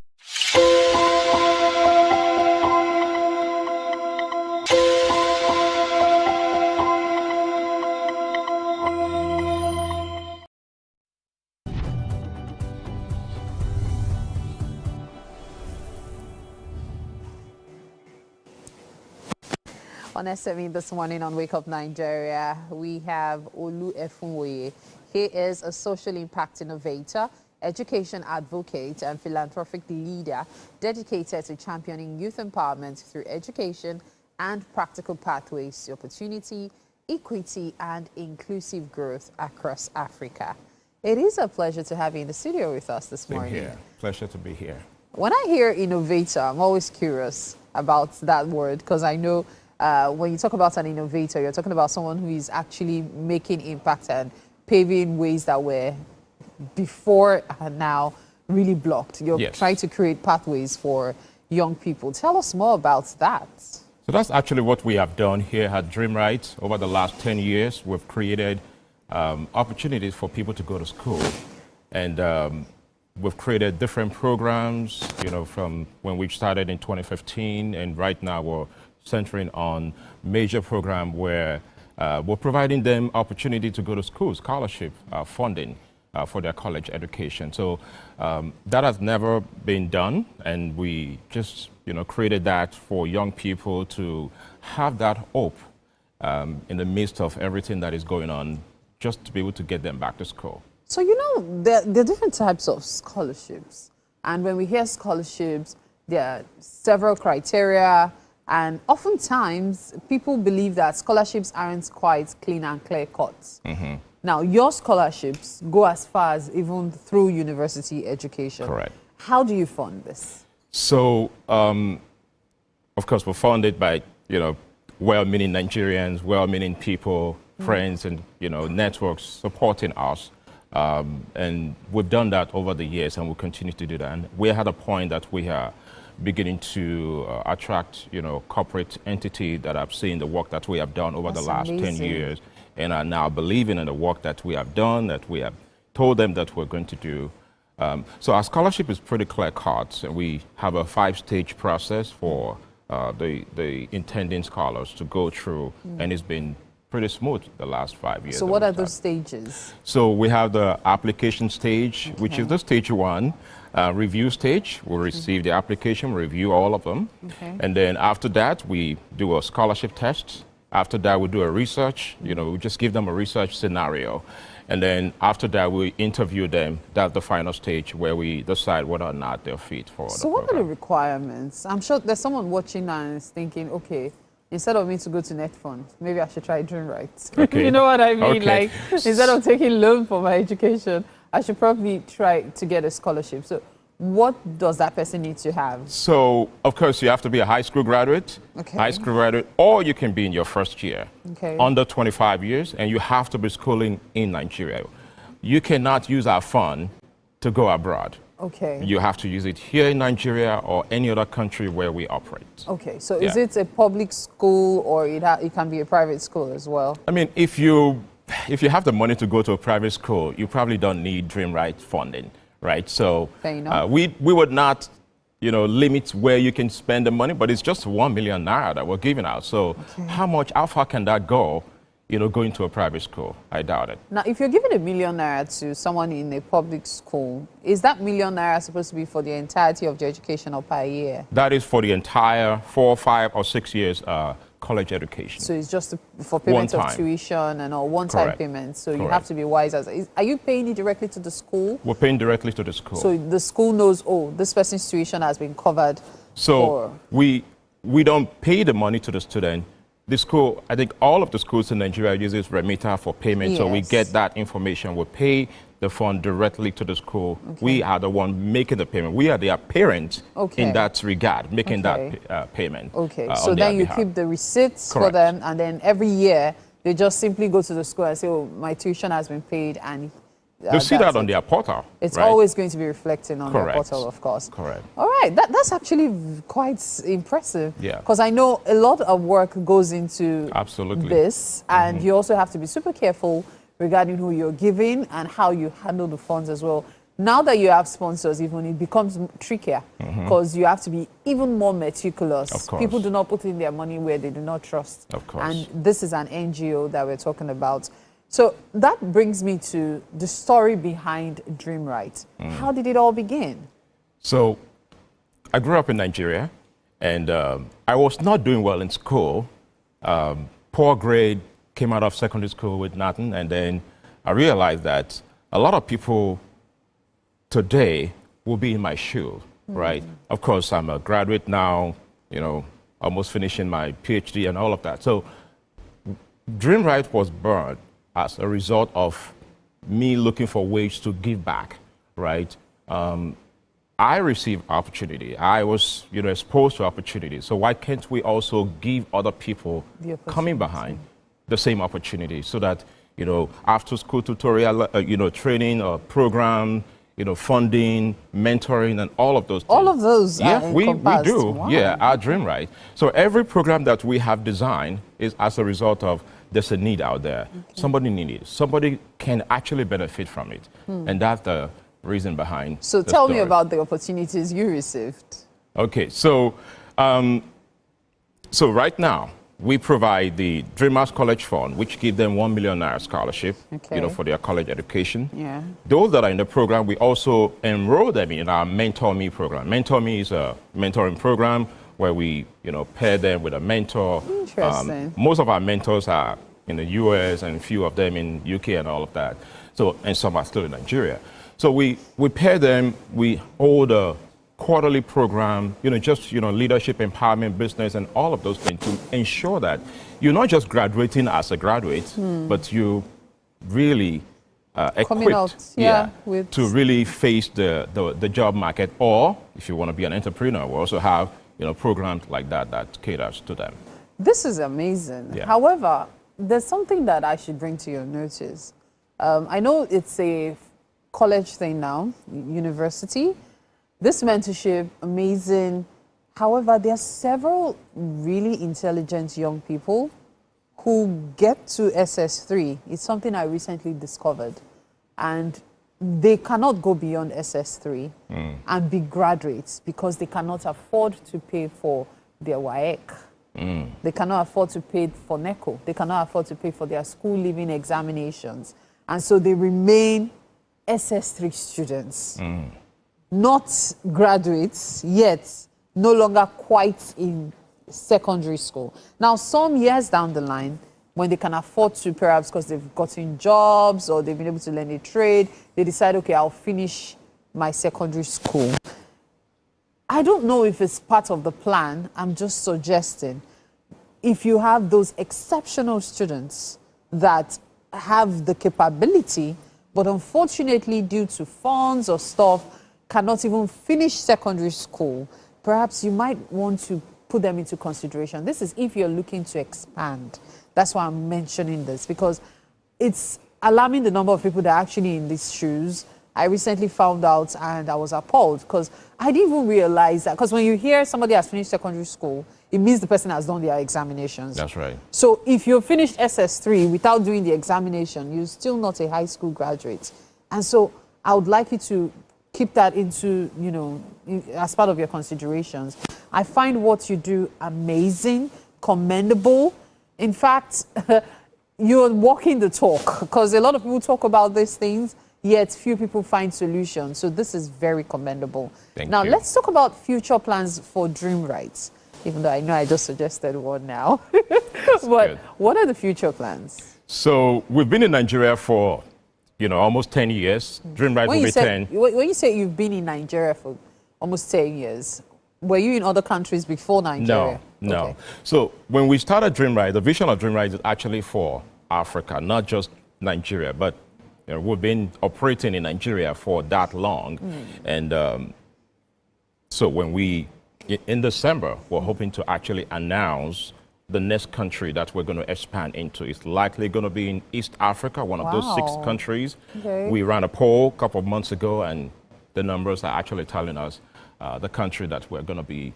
On SME this morning on Wake Up Nigeria, we have Olu Efunwoye. He is a social impact innovator, education advocate, and philanthropic leader dedicated to championing youth empowerment through education and practical pathways to opportunity, equity, and inclusive growth across Africa. It is a pleasure to have you in the studio with us this morning. Here. Pleasure to be here. When I hear innovator, I'm always curious about that word because I know when you talk about an innovator, you're talking about someone who is actually making impact and paving ways that were before and now really blocked. You're trying to create pathways for young people. Tell us more about that. So that's actually what we have done here at Dream Rite. Over the last 10 years, we've created opportunities for people to go to school. And we've created different programs, you know, from when we started in 2015, and right now we're centering on major program where we're providing them opportunity to go to school, scholarship funding for their college education. So that has never been done, and we just, you know, created that for young people to have that hope in the midst of everything that is going on, just to be able to get them back to school. So, you know, there are different types of scholarships. And when we hear scholarships, there are several criteria. And oftentimes, people believe that scholarships aren't quite clean and clear cut. Now, your scholarships go as far as even through university education. Correct. How do you fund this? So, of course, we're funded by, you know, well-meaning Nigerians, well-meaning people, friends, and, you know, networks supporting us. And we've done that over the years, and we'll continue to do that. And we're at a point that we are beginning to attract, you know, corporate entities that have seen the work that we have done over the last 10 years and are now believing in the work that we have done, that we have told them that we're going to do. So our scholarship is pretty clear-cut, and we have a 5-stage process for the intending scholars to go through, and it's been pretty smooth the last 5 years. So what are those stages? So we have the application stage, which is the stage 1. Review stage, we'll receive the application, review all of them. And then after that, we do a scholarship test. After that, we do a research, you know, we just give them a research scenario. And then after that, we interview them. That's the final stage where we decide whether or not they're fit for the program. So what are the requirements? I'm sure there's someone watching now and is thinking, okay, instead of me to go to NetFund, maybe I should try Dream Rite. Okay. You know what I mean? Okay. Like, instead of taking loan for my education, I should probably try to get a scholarship. So what does that person need to have? So, of course, you have to be a high school graduate, or you can be in your first year, under 25 years, and you have to be schooling in Nigeria. You cannot use our fund to go abroad. You have to use it here in Nigeria or any other country where we operate. So is it a public school, or it can be a private school as well? I mean, if you have the money to go to a private school, you probably don't need Dream Rite funding, right? So we would not, you know, limit where you can spend the money, but it's just 1 million naira that we're giving out. So how far can that go, you know, going to a private school? I doubt it. Now, if you're giving 1 million naira to someone in a public school, is that 1 million naira supposed to be for the entirety of the education or per year? That is for the entire 4, 5, or 6 years college education. So it's just for payment of tuition and all, one-time payment. So you have to be wise. Are you paying it directly to the school? We're paying directly to the school. So the school knows, oh, this person's tuition has been covered. So we don't pay the money to the student. The school, I think all of the schools in Nigeria uses remitter for payment. So we get that information. We pay the fund directly to the school. We are the one making the payment. We are their parents in that regard, making that payment. So then you keep the receipts for them, and then every year they just simply go to the school and say, oh, my tuition has been paid, and they'll see that on their portal. It's always going to be reflecting on their portal, of course. All right, that's actually quite impressive. Because I know a lot of work goes into this, and you also have to be super careful regarding who you're giving and how you handle the funds as well. Now that you have sponsors, even it becomes trickier because you have to be even more meticulous. People do not put in their money where they do not trust. And this is an NGO that we're talking about. So that brings me to the story behind Dream Rite. How did it all begin? So I grew up in Nigeria, and I was not doing well in school. Poor grade, came out of secondary school with nothing, and then I realized that a lot of people today will be in my shoes, right? Of course, I'm a graduate now, you know, almost finishing my PhD and all of that. So Dream Rite was born as a result of me looking for ways to give back, right? I received opportunity. I was, you know, exposed to opportunity. So why can't we also give other people coming behind the same opportunity, so that, you know, after school tutorial, you know, training or program, funding, mentoring, and all of those things. All of those Yeah, we do. Wow. Yeah, our Dream Rite. So every program that we have designed is as a result of there's a need out there. Okay. Somebody needs it. Somebody can actually benefit from it. And that's the reason behind So the tell story. me about the opportunities you received. Okay, so so right now, we provide the Dreamers College Fund, which gives them $1 million scholarship, for their college education. Yeah. Those that are in the program, we also enroll them in our Mentor Me program. Mentor Me is a mentoring program where we, pair them with a mentor. Interesting. Most of our mentors are in the US and a few of them in UK and all of that. So, and some are still in Nigeria. So we pair them, we hold a quarterly program, leadership, empowerment, business, and all of those things to ensure that you're not just graduating as a graduate, but you really equipped to really face the job market. Or if you want to be an entrepreneur, we also have programs like that caters to them. This is amazing. Yeah. However, there's something that I should bring to your notice. I know it's a college thing now, university. This mentorship, amazing. However, there are several really intelligent young people who get to SS3. It's something I recently discovered. And they cannot go beyond SS3 and be graduates because they cannot afford to pay for their WAEC. They cannot afford to pay for NECO. They cannot afford to pay for their school leaving examinations. And so they remain SS3 students. Not graduates, yet no longer quite in secondary school. Now, some years down the line, when they can afford to, perhaps because they've gotten jobs or they've been able to learn a trade, they decide, okay, I'll finish my secondary school. I don't know if it's part of the plan. I'm just suggesting. If you have those exceptional students that have the capability, but unfortunately due to funds or stuff, cannot even finish secondary school, perhaps you might want to put them into consideration. This is if you're looking to expand. That's why I'm mentioning this, because it's alarming the number of people that are actually in these shoes. I recently found out and I was appalled because I didn't even realize that. Because when you hear somebody has finished secondary school, it means the person has done their examinations. That's right. So if you finished SS3 without doing the examination, you're still not a high school graduate. And so I would like you to keep that into, as part of your considerations. I find what you do amazing, commendable. In fact, you're walking the talk because a lot of people talk about these things, yet few people find solutions. So this is very commendable. Now, let's talk about future plans for Dream Rite, even though I know I just suggested one now. But what are the future plans? So we've been in Nigeria for, almost 10 years. Dream Rite will be 10. When you say you've been in Nigeria for almost 10 years, were you in other countries before Nigeria? No. Okay. So when we started Dream Rite, the vision of Dream Rite is actually for Africa, not just Nigeria, but we've been operating in Nigeria for that long. And so when in December, we're hoping to actually announce the next country that we're going to expand into. It's likely going to be in East Africa, one of those 6 countries. Okay. We ran a poll a couple of months ago, and the numbers are actually telling us the country that we're going to be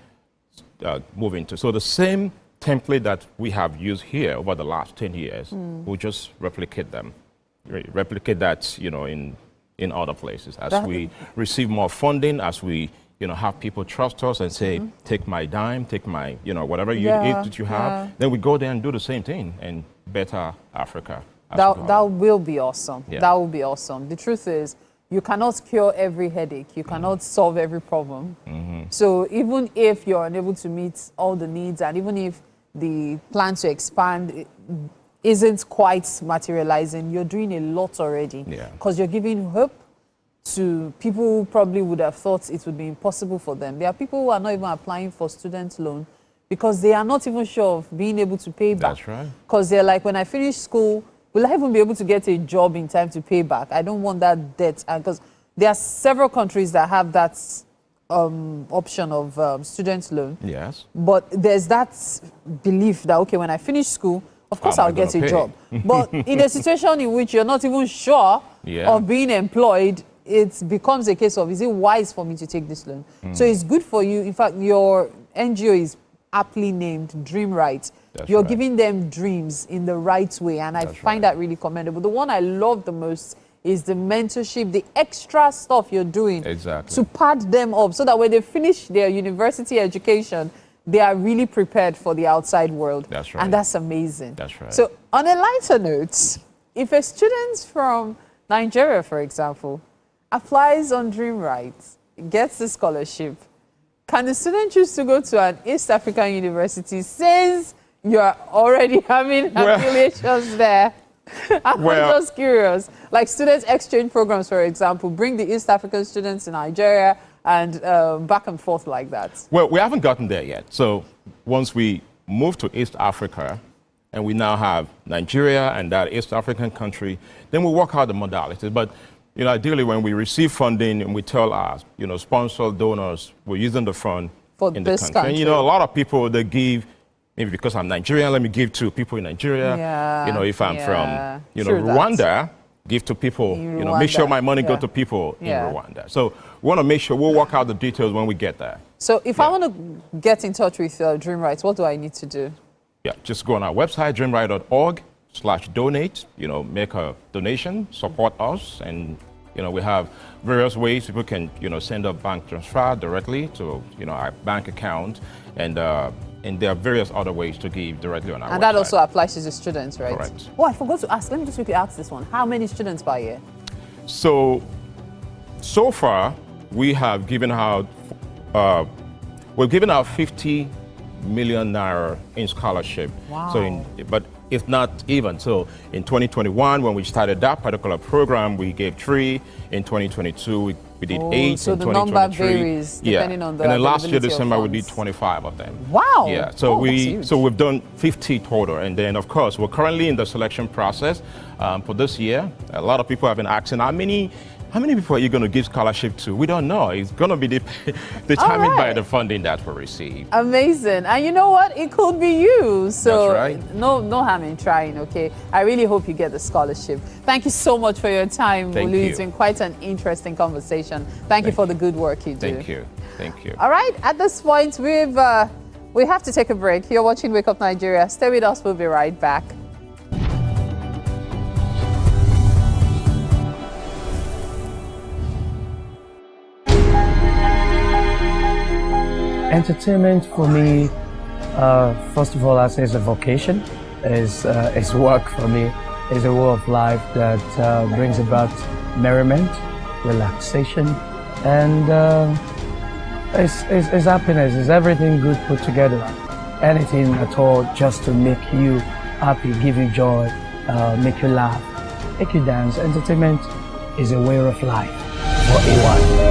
moving to. So the same template that we have used here over the last 10 years, we'll just replicate them. Replicate that, in other places. As we receive more funding, as we have people trust us and say, take my dime, take my, whatever you have, then we go there and do the same thing and better Africa. That will be awesome. Yeah. That will be awesome. The truth is, you cannot cure every headache. You cannot solve every problem. So even if you're unable to meet all the needs, and even if the plan to expand isn't quite materializing, you're doing a lot already. Because you're giving hope to people who probably would have thought it would be impossible for them. There are people who are not even applying for student loan because they are not even sure of being able to pay back. That's right. Because they're like, when I finish school, will I even be able to get a job in time to pay back? I don't want that debt. Because there are several countries that have that option of student loan. Yes. But there's that belief that, okay, when I finish school, of course I'll get a job. But in a situation in which you're not even sure of being employed, it becomes a case of, is it wise for me to take this loan? So it's good for you. In fact, your NGO is aptly named Dream Rite. You're giving them dreams in the right way, and I find that really commendable. The one I love the most is the mentorship, the extra stuff you're doing to pad them up so that when they finish their university education, they are really prepared for the outside world. That's right. And that's amazing. That's right. So on a lighter note, if a student from Nigeria, for example, applies on Dream Rite, gets the scholarship, can the student choose to go to an East African university since you are already having affiliations there? I'm just curious. Like student exchange programs, for example, bring the East African students to Nigeria and back and forth like that. Well, we haven't gotten there yet. So once we move to East Africa, and we now have Nigeria and that East African country, then we'll work out the modalities. But ideally, when we receive funding and we tell our sponsor donors we're using the fund for in this the country. And a lot of people, they give, maybe because I'm Nigerian, let me give to people in Nigeria. If I'm from Rwanda, give to people, make sure my money go to people in Rwanda. So we want to make sure we'll work out the details when we get there. So if I want to get in touch with Dream Rite, what do I need to do? Yeah, just go on our website, dreamrite.org/donate, make a donation, support us, and, we have various ways people can, send a bank transfer directly to, our bank account, and there are various other ways to give directly on our website. And that also applies to the students, right? Correct. Oh, I forgot to ask. Let me just quickly ask this one. How many students per year? So far, we have given out, we've given out 50 million naira in scholarship. Wow. But it's not even. So in 2021, when we started that particular program, we gave 3. In 2022, we did 8. So in the 2023, number varies depending on the and then last year, availability of December, we funds. did 25 of them. Wow. Yeah. So that's huge. we've done 50 total, and then of course we're currently in the selection process for this year. A lot of people have been asking how many people are you going to give scholarship to? We don't know. It's going to be determined by the funding that we receive. Amazing. And you know what? It could be you. So That's right. no harm in trying, okay? I really hope you get the scholarship. Thank you so much for your time, Thank Olu. you. It's been quite an interesting conversation. Thank you for the good work you do. Thank you. Thank you. All right. At this point, we have to take a break. You're watching Wake Up Nigeria. Stay with us. We'll be right back. Entertainment for me, first of all, I say it's a vocation, it's work for me, it's a way of life that brings about merriment, relaxation, and it's happiness, it's everything good put together. Anything at all just to make you happy, give you joy, make you laugh, make you dance. Entertainment is a way of life for anyone.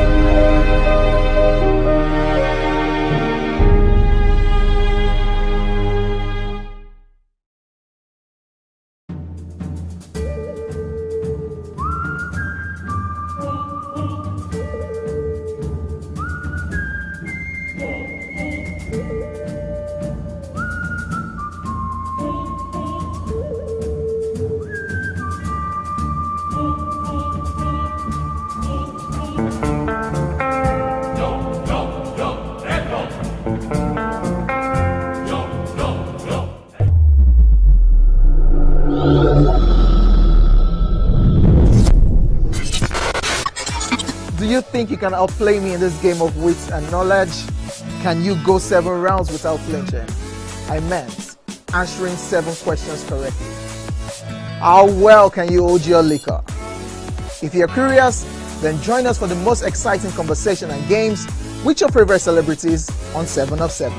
Do you think you can outplay me in this game of wits and knowledge? Can you go 7 rounds without flinching? I meant answering 7 questions correctly. How well can you hold your liquor? If you're curious, then join us for the most exciting conversation and games with your favorite celebrities on 7 of 7.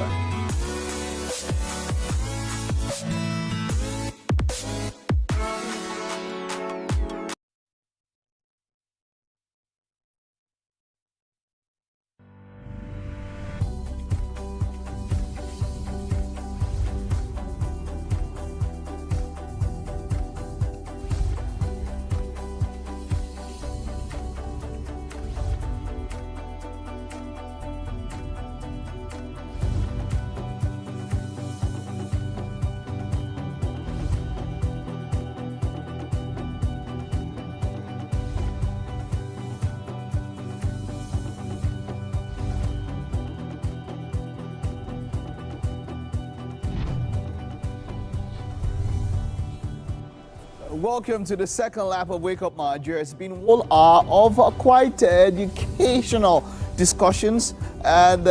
welcome to the second lap of Wake Up Nigeria. It's been 1 hour of quite educational discussions, and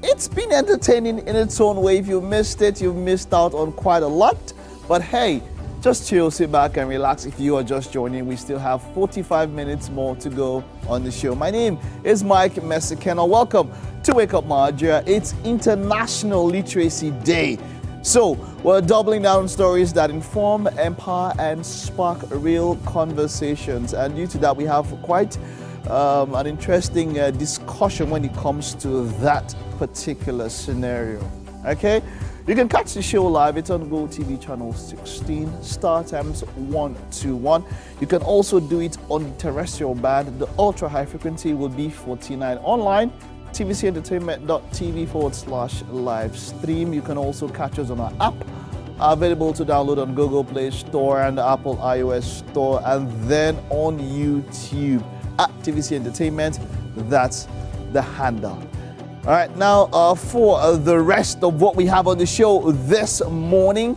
it's been entertaining in its own way. If you missed it, you've missed out on quite a lot. But hey, just chill, sit back and relax. If you are just joining, we still have 45 minutes more to go on the show. My name is Mike Mesikena. Welcome to Wake Up Nigeria. It's International Literacy Day. So we're doubling down on stories that inform, empower, and spark real conversations. And due to that, we have quite an interesting discussion when it comes to that particular scenario. Okay? You can catch the show live. It's on GOTV channel 16, StarTimes 121. You can also do it on the terrestrial band. The ultra high frequency will be 49 online. tvcentertainment.tv/live stream. You can also catch us on our app, available to download on Google Play Store and Apple iOS Store, and then on YouTube at TVC Entertainment. That's the handle. All right, now for the rest of what we have on the show this morning,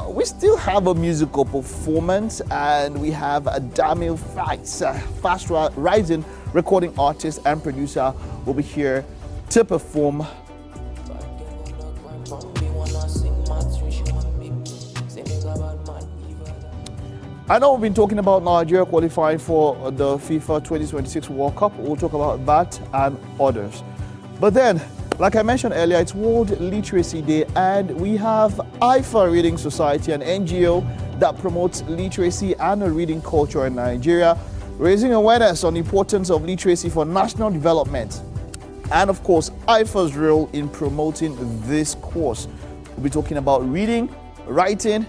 we still have a musical performance, and we have Ayo Shonaya, fast rising recording artist and producer, will be here to perform. I know we've been talking about Nigeria qualifying for the FIFA 2026 World Cup. We'll talk about that and others. But then, like I mentioned earlier, it's World Literacy Day, and we have IFA Reading Society, an NGO that promotes literacy and a reading culture in Nigeria, raising awareness on the importance of literacy for national development, and of course, IFA's role in promoting this course. We'll be talking about reading, writing.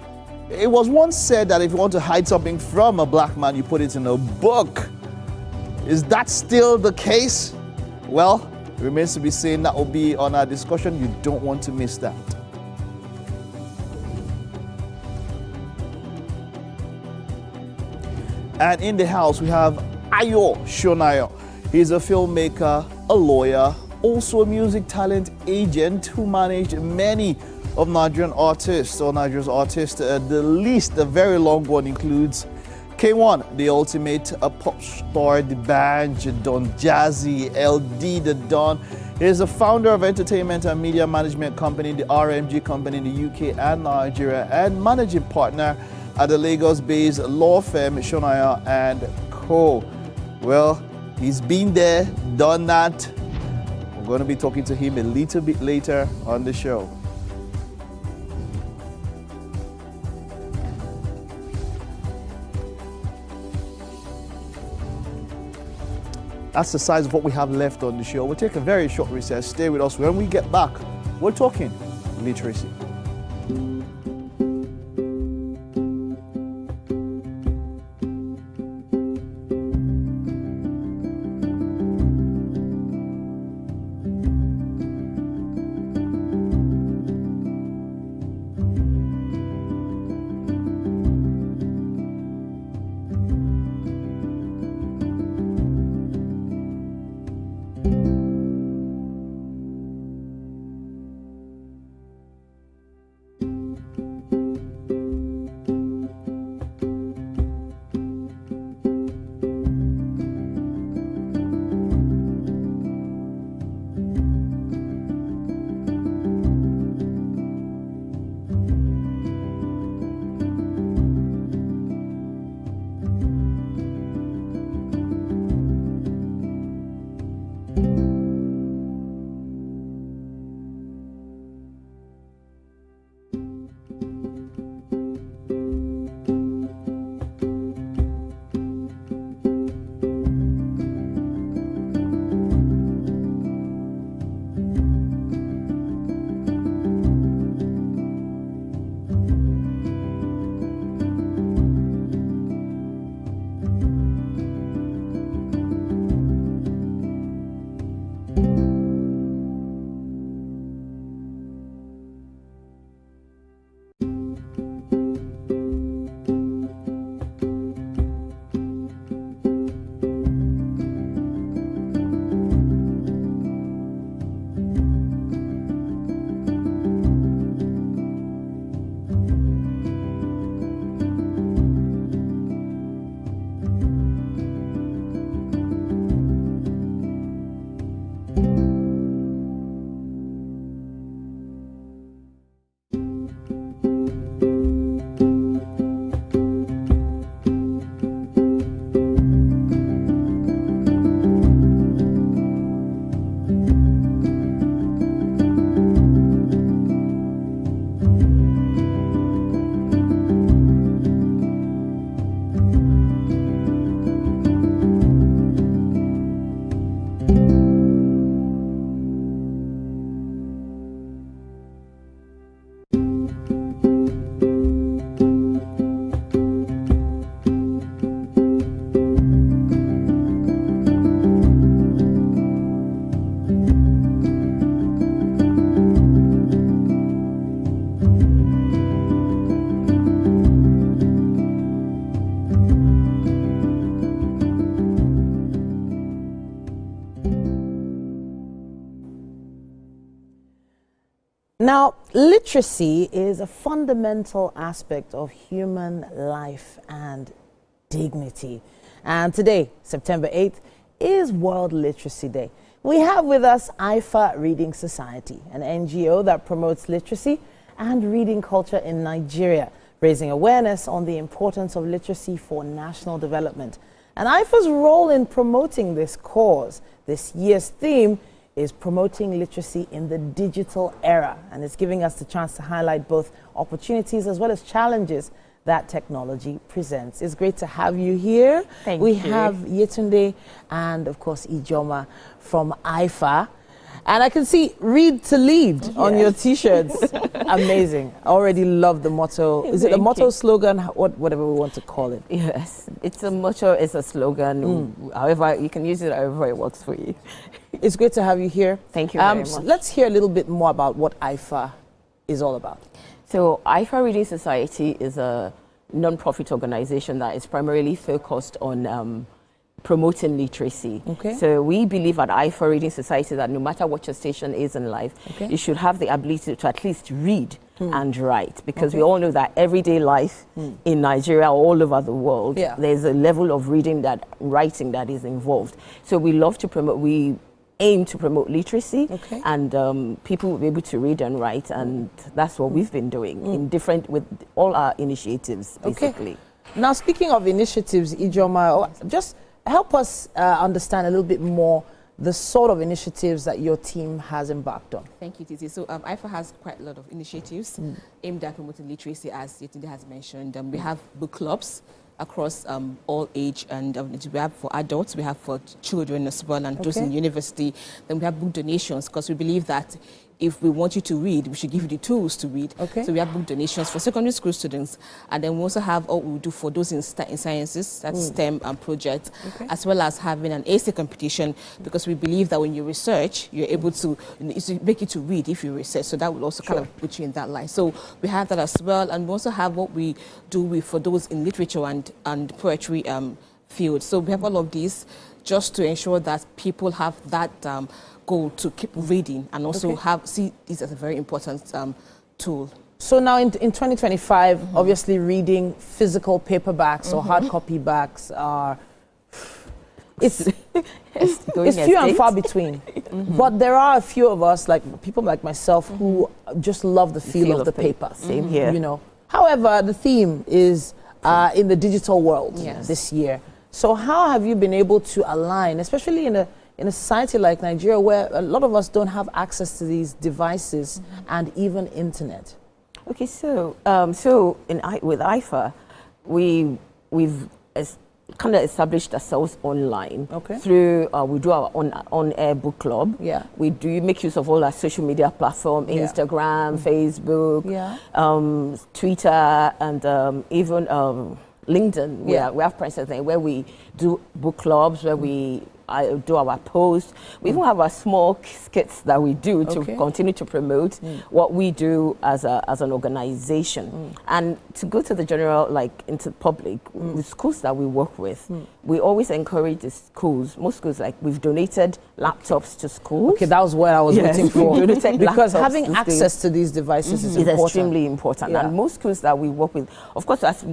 It was once said that if you want to hide something from a black man, you put it in a book. Is that still the case? Well, it remains to be seen. That will be on our discussion. You don't want to miss that. And in the house, we have Ayo Shonaya. He's a filmmaker, a lawyer, also a music talent agent who managed many of Nigerian artists, or Nigeria's artists. The list, a very long one, includes K1, the ultimate pop star, the Banj, Don Jazzy, LD, the Don. He's the founder of entertainment and media management company, the RMG company in the UK and Nigeria, and managing partner at the Lagos-based law firm Shonaya and Co. Well, he's been there, done that. We're going to be talking to him a little bit later on the show. That's the size of what we have left on the show. We'll take a very short recess. Stay with us. When we get back, we're talking literacy. Now, literacy is a fundamental aspect of human life and dignity. And today, September 8th, is World Literacy Day. We have with us IFA Reading Society, an NGO that promotes literacy and reading culture in Nigeria, raising awareness on the importance of literacy for national development. And IFA's role in promoting this cause, this year's theme, is promoting literacy in the digital era, and it's giving us the chance to highlight both opportunities as well as challenges that technology presents. It's great to have you here. Thank we you. have Yetunde and of course Ijoma from IFA. And I can see "Read to Lead" on your t-shirts. Amazing. I already love the motto. Is it a motto, slogan, whatever we want to call it? Yes, it's a motto, it's a slogan. However, you can use it however it works for you. It's great to have you here. Thank you very much. So let's hear a little bit more about what IFA is all about. So IFA Reading Society is a non-profit organization that is primarily focused on promoting literacy. Okay. So we believe at IFA Reading Society that no matter what your station is in life, you should have the ability to at least read and write, because we all know that everyday life in Nigeria, all over the world, there's a level of writing that is involved. So we love to promote, we aim to promote literacy, and people will be able to read and write, and that's what we've been doing in with all our initiatives, basically. Now, speaking of initiatives, Ijoma, just help us understand a little bit more the sort of initiatives that your team has embarked on. Thank you, Titi. So IFA has quite a lot of initiatives aimed at promoting literacy, as Yetunde has mentioned. We have book clubs across all age, and we have for adults, we have for children as well, and those in university. Then we have book donations, because we believe that if we want you to read, we should give you the tools to read. So we have book donations for secondary school students, and then we also have what we do for those in sciences, that's STEM projects, as well as having an essay competition, because we believe that when you research, you're able to make it to read if you research. So that will also kind of put you in that line. So we have that as well, and we also have what we do for those in literature and poetry field. So we have all of these just to ensure that people have that goal to keep reading, and also see this as a very important tool. So now in 2025, obviously reading physical paperbacks or hard copy backs are, it's few and far between. But there are a few of us, like people like myself, who just love the feel of the paper. Same here. You know. However, the theme is in the digital world this year. So how have you been able to align, especially in a society like Nigeria, where a lot of us don't have access to these devices and even internet? Okay, so with IFA, we've kind of established ourselves online through we do our on-air book club. We do make use of all our social media platform, Instagram, Facebook, Twitter, and even LinkedIn. We have presence there where we do book clubs, where we do our posts. We even have our small skits that we do to continue to promote what we do as an organization. And to go to the general, into the public, the schools that we work with, we always encourage the schools, most schools, we've donated laptops to schools. Okay, that was what I was waiting for. Because having access to these devices is important. Extremely important. And most schools that we work with, of course, as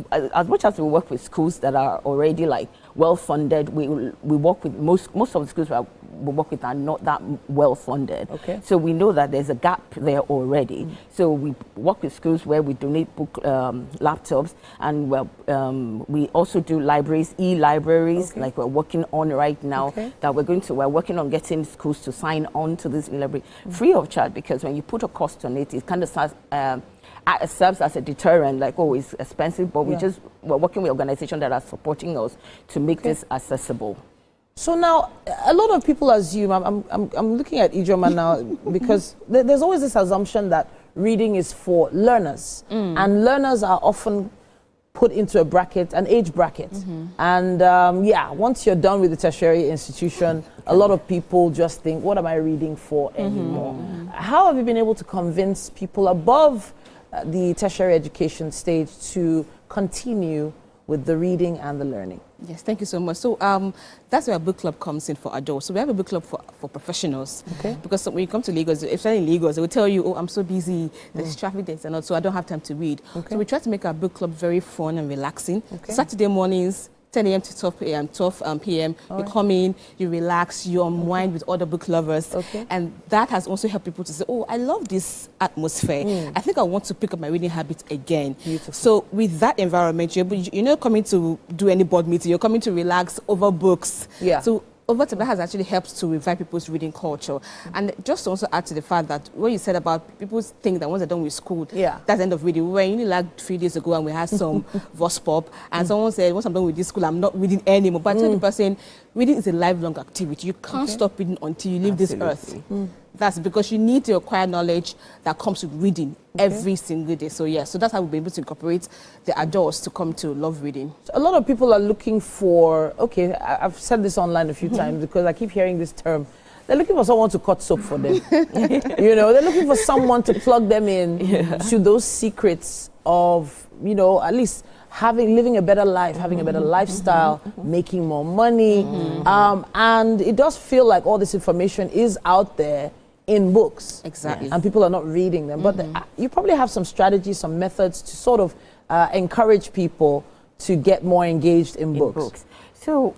much as we work with schools that are already well funded, we work with most of the schools we work with are not that well funded. So we know that there's a gap there already. So we work with schools where we donate book laptops, and we also do libraries, e-libraries, like we're working on right now. That we're working on getting schools to sign on to this library free of charge, because when you put a cost on it, it kind of starts. Serves as a deterrent, it's expensive, but we're working with organizations that are supporting us to make this accessible. So now, a lot of people assume, I'm looking at Ijoma now, because there's always this assumption that reading is for learners, and learners are often put into an age bracket. And once you're done with the tertiary institution, a lot of people just think, what am I reading for anymore? How have you been able to convince people above the tertiary education stage to continue with the reading and the learning. Yes, thank you so much. So that's where a book club comes in for adults. So we have a book club for professionals. Okay. Because when you come to Lagos, if you're in Lagos, they will tell you, oh, I'm so busy, there's traffic, there's not, so I don't have time to read. Okay. So we try to make our book club very fun and relaxing. Okay. Saturday mornings, 10 a.m. to 12 p.m., 12 p.m. You come in, you relax, you unwind with other book lovers. Okay. And that has also helped people to say, oh, I love this atmosphere. I think I want to pick up my reading habit again. Beautiful. So with that environment, you're not coming to do any board meeting, you're coming to relax over books. Yeah. So over time, that has actually helped to revive people's reading culture. And just to also add to the fact that what you said about people think that once they're done with school, that's the end of reading. We were in like 3 days ago and we had some Voss Pop, and someone said, once I'm done with this school, I'm not reading anymore. But I tell the person, reading is a lifelong activity. You can't stop reading until you leave this earth. That's because you need to acquire knowledge that comes with reading every single day. So yeah, so that's how we'll be able to incorporate the adults to come to love reading. So a lot of people are looking for, okay, I've said this online a few times because I keep hearing this term. They're looking for someone to cut soap for them. You know, they're looking for someone to plug them in to those secrets of, you know, at least living a better life, having a better lifestyle, making more money. And it does feel like all this information is out there in books. Exactly. And people are not reading them. But you probably have some strategies, some methods to sort of encourage people to get more engaged in books. So,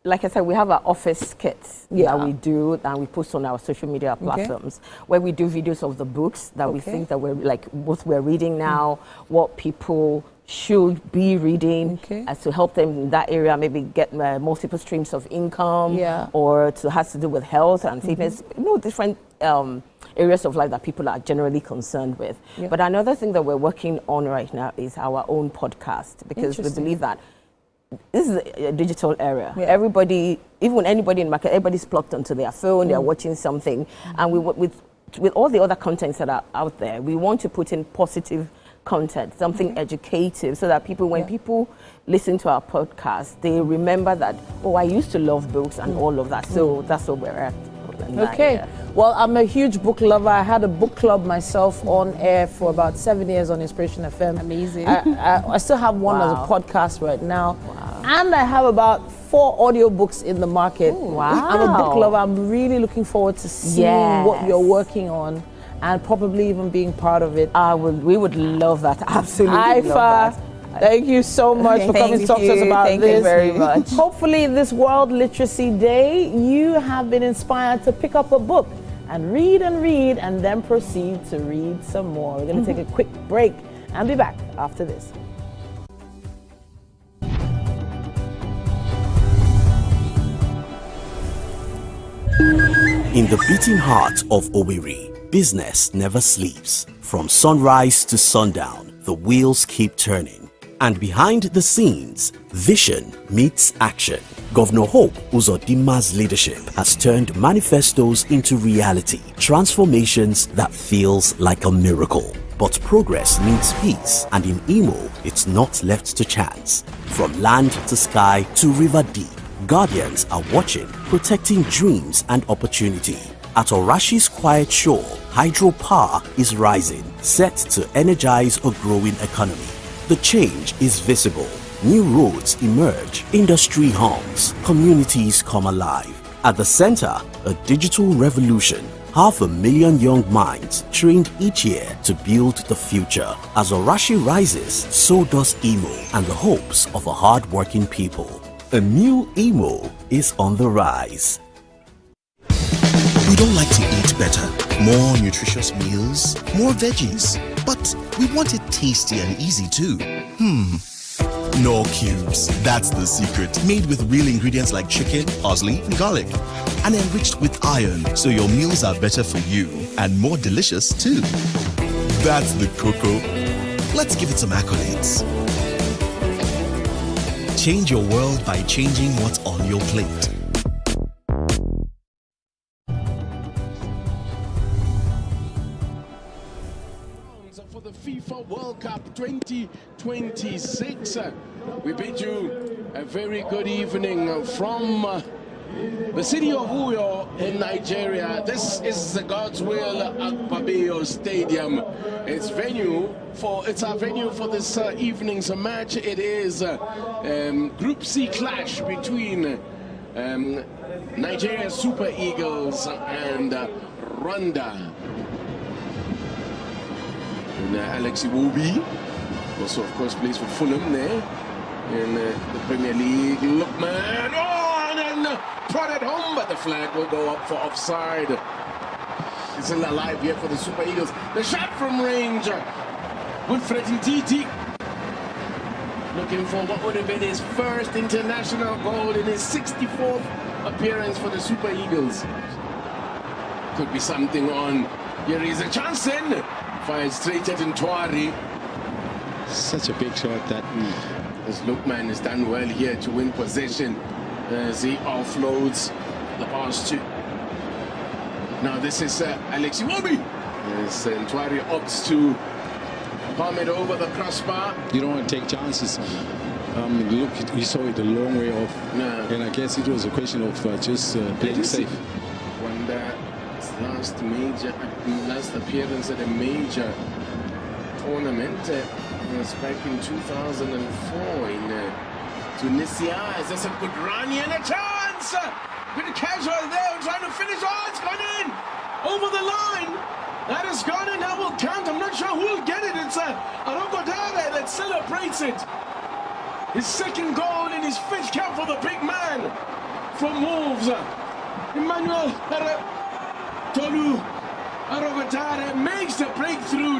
like I said, we have our office kits that we do and we post on our social media platforms where we do videos of the books that we think that we're reading now, what people should be reading as to help them in that area, maybe get multiple streams of income or has to do with health and fitness, different areas of life that people are generally concerned with. But another thing that we're working on right now is our own podcast, because we believe that this is a digital era. Everybody, even anybody in the market, everybody's plugged onto their phone, they're watching something. And with all the other contents that are out there, we want to put in positive content, something educative, so that when people listen to our podcast, they remember that, oh, I used to love books and all of that. So that's what we're at. Okay. Well, I'm a huge book lover. I had a book club myself on air for about 7 years on Inspiration FM. Amazing. I still have one as a podcast right now. And I have about 4 audiobooks in the market. I'm a book lover. I'm really looking forward to seeing what you're working on and probably even being part of it. We would love that. Absolutely love that. Thank you so much for coming to talk to us about this. Thank you very much. Hopefully this World Literacy Day, you have been inspired to pick up a book and read and then proceed to read some more. We're going to take a quick break and be back after this. In the beating heart of Owerri, business never sleeps. From sunrise to sundown, the wheels keep turning. And behind the scenes, vision meets action. Governor Hope Uzodima's leadership has turned manifestos into reality, transformations that feels like a miracle. But progress needs peace, and in Imo, it's not left to chance. From land to sky to river deep, Guardians are watching, protecting dreams and opportunity. At Orashi's quiet shore, hydropower is rising, set to energize a growing economy. The change is visible. New roads emerge, industry hums, communities come alive. At the center, a digital revolution. 500,000 young minds trained each year to build the future. As Orashi rises, so does Imo and the hopes of a hard-working people. A new Imo is on the rise. We don't like to eat better, more nutritious meals, more veggies, but we want it tasty and easy too. Knorr Cubes, that's the secret. Made with real ingredients like chicken, parsley, and garlic, and enriched with iron, so your meals are better for you and more delicious too. That's the cocoa. Let's give it some accolades. Change your world by changing what's on your plate. For the FIFA World Cup 2026, we bid you a very good evening from The city of Uyo in Nigeria. This is the God's Will Akpabio Stadium. It's our venue for this evening's match. It is Group C clash between Nigeria Super Eagles and Rwanda. And Alex Iwobi also, of course, plays for Fulham there in the Premier League. Look, man, and then prodded home, but the flag will go up for offside. It's still alive here for the Super Eagles. The shot from range with Freddy Titi, looking for what would have been his first international goal in his 64th appearance for the Super Eagles. Could be something on. Here is a chance in. Fired straight at Ntwari. Such a big shot that this Lookman has done well here to win possession as he offloads the pass to. Now this is Alex Iwobi. As Ntwari opts to palm it over the crossbar. You don't want to take chances. Look, you saw it a long way off. No. And I guess it was a question of just playing safe. Last appearance at a major tournament was back in 2004 in Tunisia. Is this a good run here and a chance? Good casual there, trying to finish. Oh, it's gone in over the line. That has gone in. That will count. I'm not sure who will get it. It's Arogodare that celebrates it. His second goal in his fifth cap for the big man from Wolves. Emmanuel Tolu Arogodare makes the breakthrough.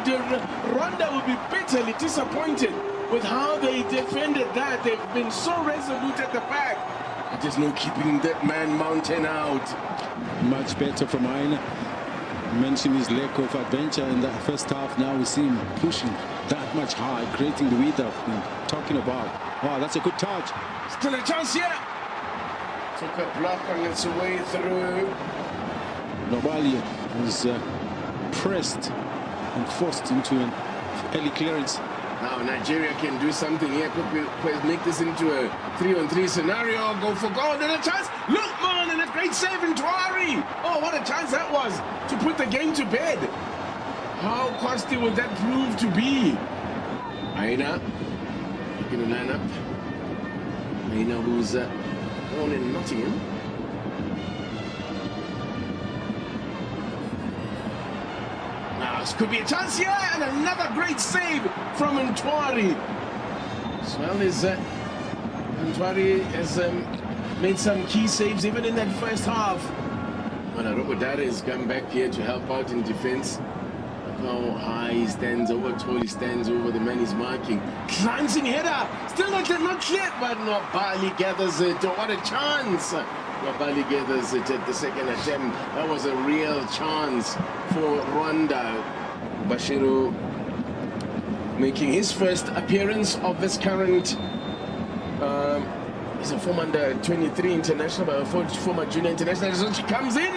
Rwanda will be bitterly disappointed with how they defended that. They've been so resolute at the back. There's no keeping that man mountain out. Much better from Aina. Mentioned his lack of adventure in that first half. Now we see him pushing that much high, creating the width I've been talking about. Wow, that's a good touch. Still a chance here. Took a block on its way through. Nobali was pressed and forced into an early clearance. Now Nigeria can do something here. Could make this into a 3-on-3 scenario. Go for goal. Then a chance. Look, man, and a great save in Ntwari. Oh, what a chance that was to put the game to bed. How costly would that prove to be? Aina going to line up. Aina, who's born in Nottingham. This could be a chance here, and another great save from Ntwari. As well as Ntwari has made some key saves even in that first half. Well, Arogodare has come back here to help out in defense. Look how high he stands, over tall he stands over the man he's marking. Glancing header, still not clear, but Nobali gathers it. Oh, what a chance! Nobali gathers it at the second attempt. That was a real chance for Rwanda. Bashiru making his first appearance of this current. He's a former under-23 international, but a former junior international. So she comes in.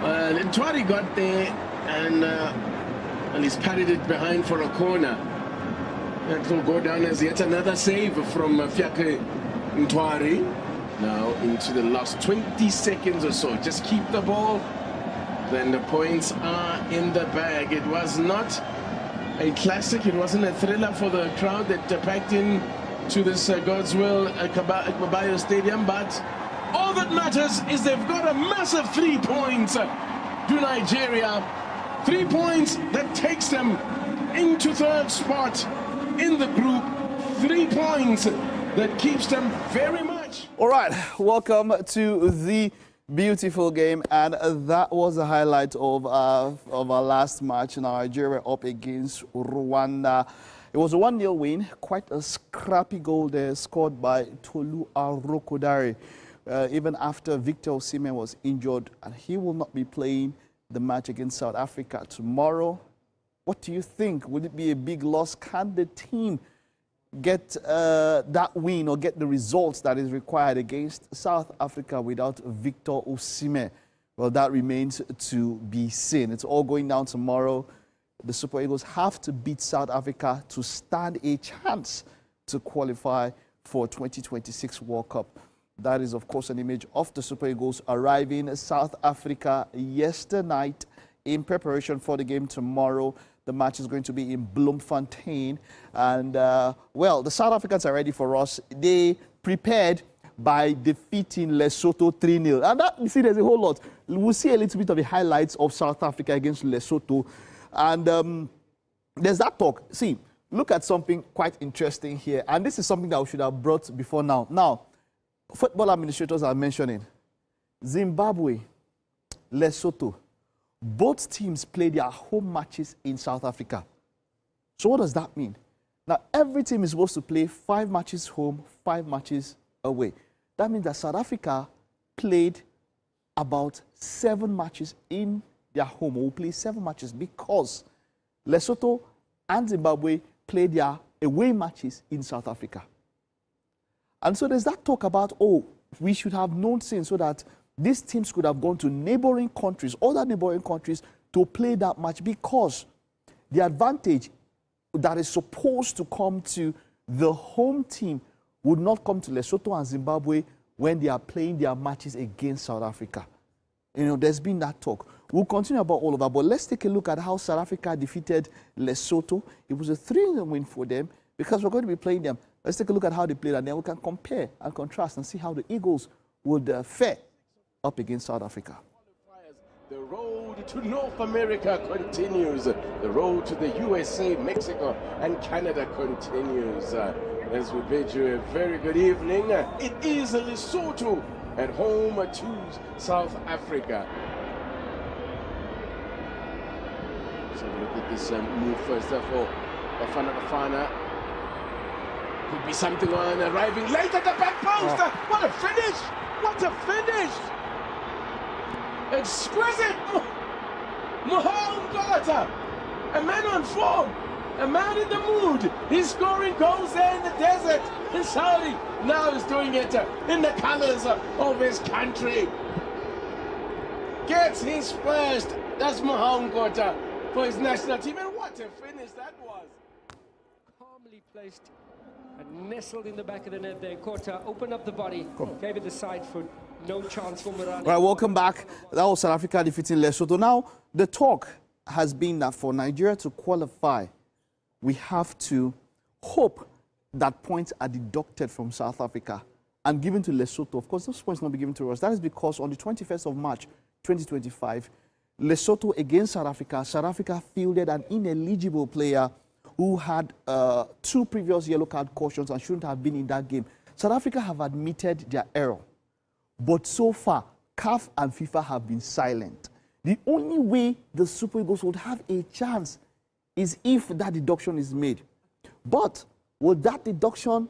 Ntwari got there and he's parried it behind for a corner. That will go down as yet another save from Fiake Ntwari. Now into the last 20 seconds or so. Just keep the ball. Then the points are in the bag. It was not a classic. It wasn't a thriller for the crowd that packed in to this God's Will Akpabio Stadium. But all that matters is they've got a massive 3 points to Nigeria. 3 points that takes them into third spot in the group. 3 points that keeps them very much. All right, welcome to the beautiful game, and that was the highlight of our last match. Nigeria up against Rwanda. It was a 1-0 win, quite a scrappy goal there scored by Tolu Arokodare. Even after Victor Osimhen was injured, and he will not be playing the match against South Africa tomorrow. What do you think? Would it be a big loss? Can the team get that win or get the results that is required against South Africa without Victor Osimhen? Well, that remains to be seen. It's all going down tomorrow. The Super Eagles have to beat South Africa to stand a chance to qualify for 2026 World Cup. That is, of course, an image of the Super Eagles arriving in South Africa yesterday night in preparation for the game tomorrow. The match is going to be in Bloemfontein. And, well, the South Africans are ready for us. They prepared by defeating Lesotho 3-0. And that, you see, there's a whole lot. We'll see a little bit of the highlights of South Africa against Lesotho. And there's that talk. See, look at something quite interesting here. And this is something that we should have brought before now. Now, football administrators are mentioning Zimbabwe, Lesotho. Both teams play their home matches in South Africa. So what does that mean? Now, every team is supposed to play 5 matches home, 5 matches away. That means that South Africa played about 7 matches in their home, or will play 7 matches, because Lesotho and Zimbabwe play their away matches in South Africa. And so there's that talk about, oh, we should have known since, so that these teams could have gone to neighboring countries, other neighboring countries, to play that match, because the advantage that is supposed to come to the home team would not come to Lesotho and Zimbabwe when they are playing their matches against South Africa. You know, there's been that talk. We'll continue about all of that, but let's take a look at how South Africa defeated Lesotho. It was a 3-0 win for them, because we're going to be playing them. Let's take a look at how they played, and then we can compare and contrast and see how the Eagles would fare up against South Africa. The road to North America continues. The road to the USA, Mexico, and Canada continues. As we bid you a very good evening, it is Lesotho at home to South Africa. So look at this move first for Bafana. Could be something on arriving late at the back post. What a finish! What a finish! Exquisite! Mohamed, a man on form, a man in the mood. He's scoring goals there in the desert, in Saudi. Now he's doing it in the colors of his country. Gets his first. That's Mohamed for his national team. And what a finish that was. Calmly placed and nestled in the back of the net there. Kota opened up the body, gave it the side foot. No chance for Morani. Right, welcome back. That was South Africa defeating Lesotho. Now, the talk has been that for Nigeria to qualify, we have to hope that points are deducted from South Africa and given to Lesotho. Of course, those points will not be given to us. That is because on the 21st of March, 2025, Lesotho against South Africa fielded an ineligible player who had 2 previous yellow card cautions and shouldn't have been in that game. South Africa have admitted their error. But so far, CAF and FIFA have been silent. The only way the Super Eagles would have a chance is if that deduction is made. But will that deduction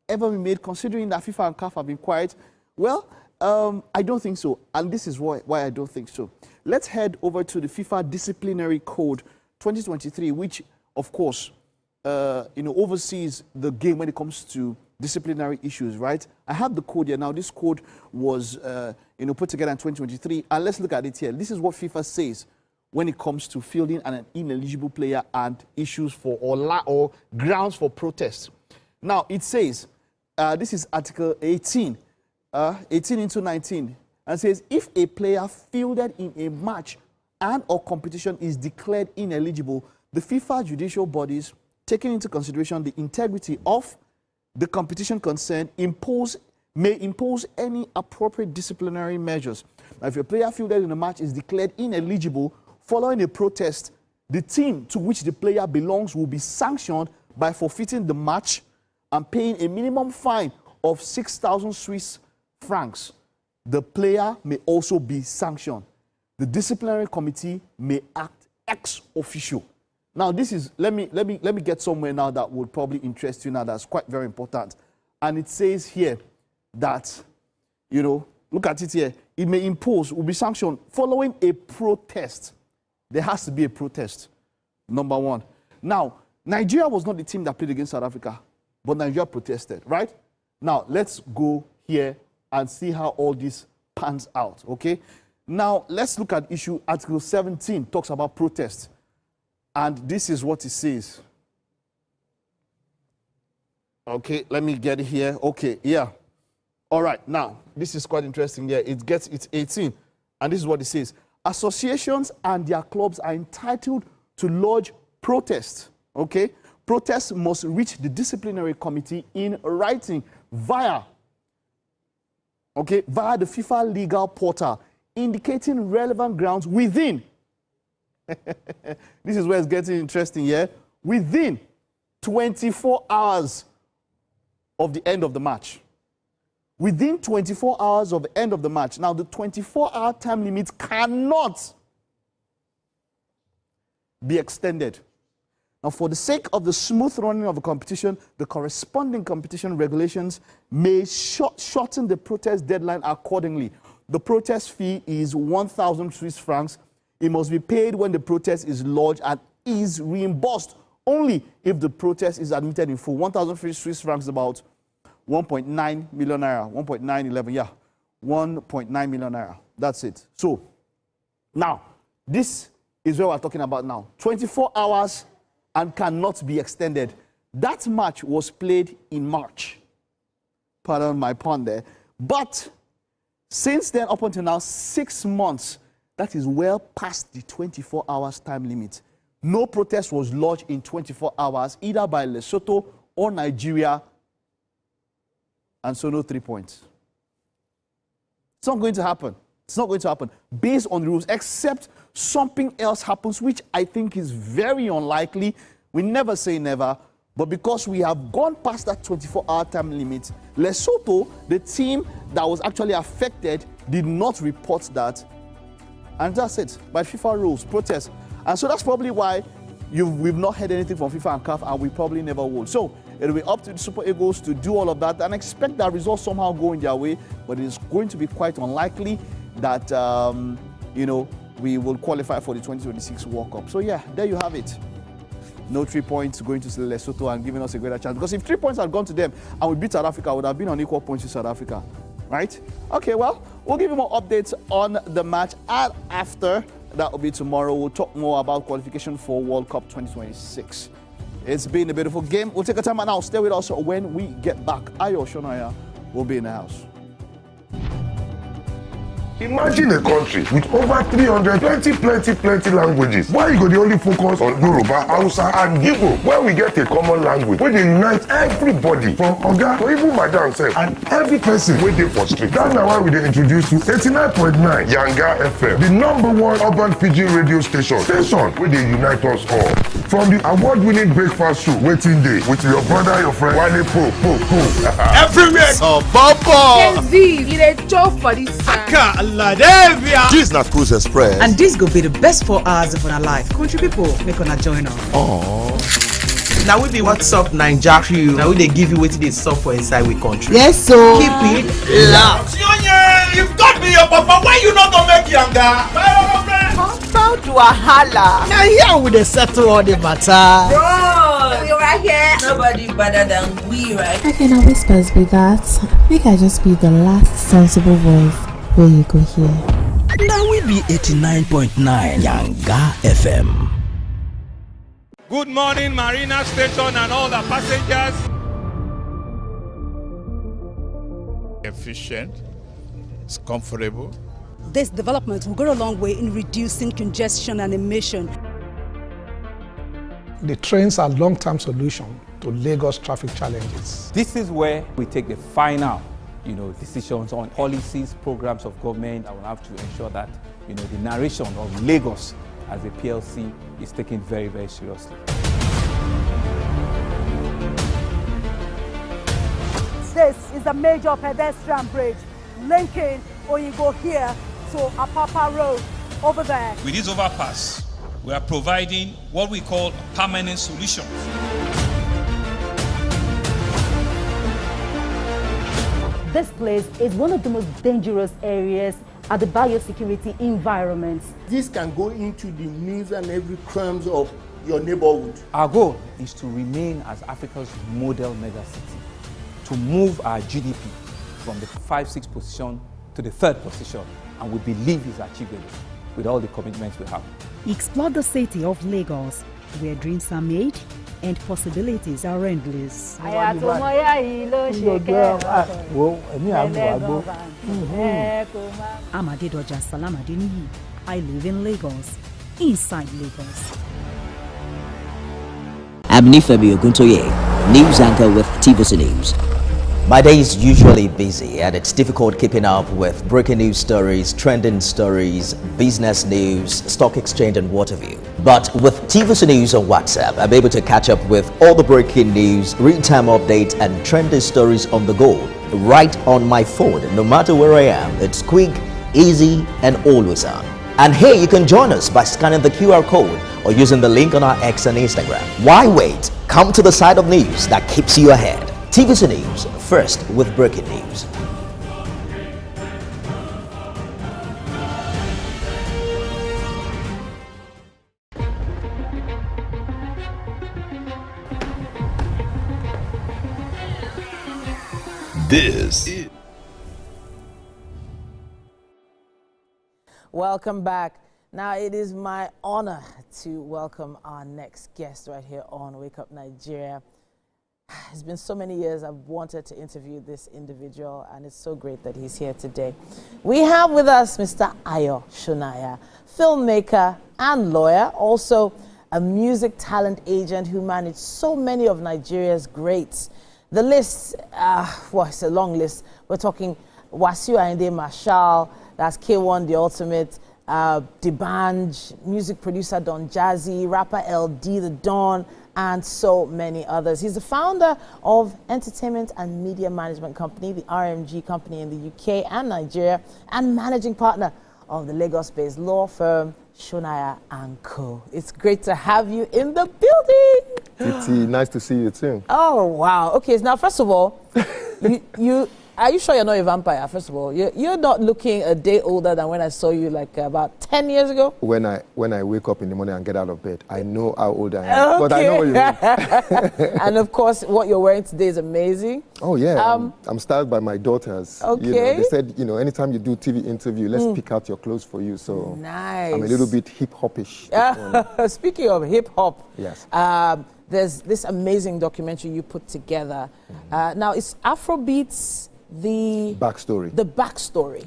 ever be made, considering that FIFA and CAF have been quiet? Well, I don't think so. And this is why I don't think so. Let's head over to the FIFA Disciplinary Code 2023, which, of course, oversees the game when it comes to disciplinary issues, right? I have the code here now. This code was, put together in 2023. And let's look at it here. This is what FIFA says when it comes to fielding an ineligible player and issues for or grounds for protest. Now, it says, this is Article 18, 18 into 19, and says, if a player fielded in a match and or competition is declared ineligible, the FIFA judicial bodies, taking into consideration the integrity of the competition concerned, may impose any appropriate disciplinary measures. Now, if a player fielded in a match is declared ineligible following a protest, the team to which the player belongs will be sanctioned by forfeiting the match and paying a minimum fine of 6,000 Swiss francs. The player may also be sanctioned. The disciplinary committee may act ex officio. Now, this is, let me get somewhere now that would probably interest you now. That's quite very important. And it says here that, look at it here. It may impose, will be sanctioned following a protest. There has to be a protest, number one. Now, Nigeria was not the team that played against South Africa, but Nigeria protested, right? Now, let's go here and see how all this pans out, okay? Now, let's look at issue Article 17, talks about protest. And this is what it says. Okay, let me get it here. Okay, yeah. All right, now, this is quite interesting. Yeah, it's 18. And this is what it says. Associations and their clubs are entitled to lodge protests, okay? Protests must reach the disciplinary committee in writing via the FIFA legal portal, indicating relevant grounds within. This is where it's getting interesting, yeah? Within 24 hours of the end of the match. Within 24 hours of the end of the match. Now, the 24-hour time limit cannot be extended. Now, for the sake of the smooth running of the competition, the corresponding competition regulations may shorten the protest deadline accordingly. The protest fee is 1,000 Swiss francs. It must be paid when the protest is lodged and is reimbursed only if the protest is admitted in full. 1,000 Swiss francs is about 1.9 million naira, 1.911, yeah, 1.9 million naira. That's it. So, now, this is what we're talking about now. 24 hours and cannot be extended. That match was played in March. Pardon my pun there. But since then, up until now, 6 months, that is well past the 24 hours time limit. No protest was lodged in 24 hours, either by Lesotho or Nigeria, and so no 3 points. It's not going to happen. It's not going to happen based on the rules, except something else happens, which I think is very unlikely. We never say never, but because we have gone past that 24-hour time limit, Lesotho, the team that was actually affected, did not report that. And that's it. By FIFA rules, protest. And so that's probably why we've not heard anything from FIFA and CAF, and we probably never will. So it'll be up to the Super Eagles to do all of that and expect that results somehow go in their way, but it's going to be quite unlikely that, we will qualify for the 2026 World Cup. So yeah, there you have it. No 3 points going to Lesotho and giving us a greater chance. Because if 3 points had gone to them and we beat South Africa, I would have been on equal points with South Africa. Right? Okay, well, we'll give you more updates on the match. And after, that will be tomorrow, we'll talk more about qualification for World Cup 2026. It's been a beautiful game. We'll take a time and now stay with us when we get back. Ayo Shonaya will be in the house. Imagine a country with over 320 languages. Why you go the only focus on Yoruba, Hausa, and Igbo? Where we get a common language, where they unite everybody from Oga to even Madam self, and every person waiting for street. That's now why we dey introduce you 89.9 Yanga FM, the #1 urban pidgin radio station where they unite us all. From the award-winning breakfast show, Waiting Day, with your brother, your friend, Wale Po. Everywhere. So, Baba. Kenzie, it a job for this time. This is not Cruise Express. And this go be the best 4 hours of our life. Country people, make una join us. Oh. Now we be What's Up Naija crew. Now we they give you what they sup for inside we country. Yes, so keep it loud. You've got me your papa. Why you not gonna make younger? Proud to a holla. Now here we dey settle all the matter. Bro, you're right here. Nobody better than we, right? I can always best be that. Make I just be the last sensible voice where you go here. Now we be 89.9 Yanga FM. Good morning, Marina Station and all the passengers. Efficient, it's comfortable. This development will go a long way in reducing congestion and emission. The trains are a long-term solution to Lagos traffic challenges. This is where we take the final decisions on policies, programs of government that will have to ensure that the narration of Lagos as a PLC is taken very, very seriously. This is a major pedestrian bridge linking Oyingo here to Apapa Road over there. With this overpass, we are providing what we call permanent solutions. This place is one of the most dangerous areas at the biosecurity environment. This can go into the news and every crumbs of your neighborhood. Our goal is to remain as Africa's model megacity, to move our GDP from the 5-6 position to the 3rd position, and we believe it's achievable with all the commitments we have. Explore the city of Lagos, where dreams are made, and possibilities are endless. I live in Lagos, inside Lagos. I'm Nifemi Oguntoye, news anchor with TVC News. My day is usually busy and it's difficult keeping up with breaking news stories, trending stories, business news, stock exchange and what have you. But with TVC News on WhatsApp, I'm able to catch up with all the breaking news, real-time updates and trending stories on the go, right on my phone, no matter where I am. It's quick, easy and always on. And here you can join us by scanning the QR code or using the link on our X and Instagram. Why wait? Come to the side of news that keeps you ahead. TVC News, first with breaking news. This is... Welcome back. Now it is my honor to welcome our next guest right here on Wake Up Nigeria. It's been so many years I've wanted to interview this individual, and it's so great that he's here today. We have with us Mr. Ayo Shonaya, filmmaker and lawyer, also a music talent agent who managed so many of Nigeria's greats. The list, well, it's a long list. We're talking Wasiu Ayinde Marshal, that's K1 The Ultimate, D'banj, music producer Don Jazzy, rapper LD The Don, and so many others. He's the founder of entertainment and media management company, the RMG company in the UK and Nigeria, and managing partner of the Lagos-based law firm Shonaya & Co. It's great to have you in the building. Titi, nice to see you too. Oh, wow. Okay, now first of all, are you sure you're not a vampire, first of all? You're not looking a day older than when I saw you like about 10 years ago? When I wake up in the morning and get out of bed, I know how old I am. Okay. But I know what you mean. And of course, what you're wearing today is amazing. Oh, yeah. I'm styled by my daughters. Okay. You know, they said, you know, anytime you do TV interview, let's pick out your clothes for you. So nice. I'm a little bit hip-hop-ish. Speaking of hip-hop, yes. There's this amazing documentary you put together. Now, it's Afrobeats... The backstory.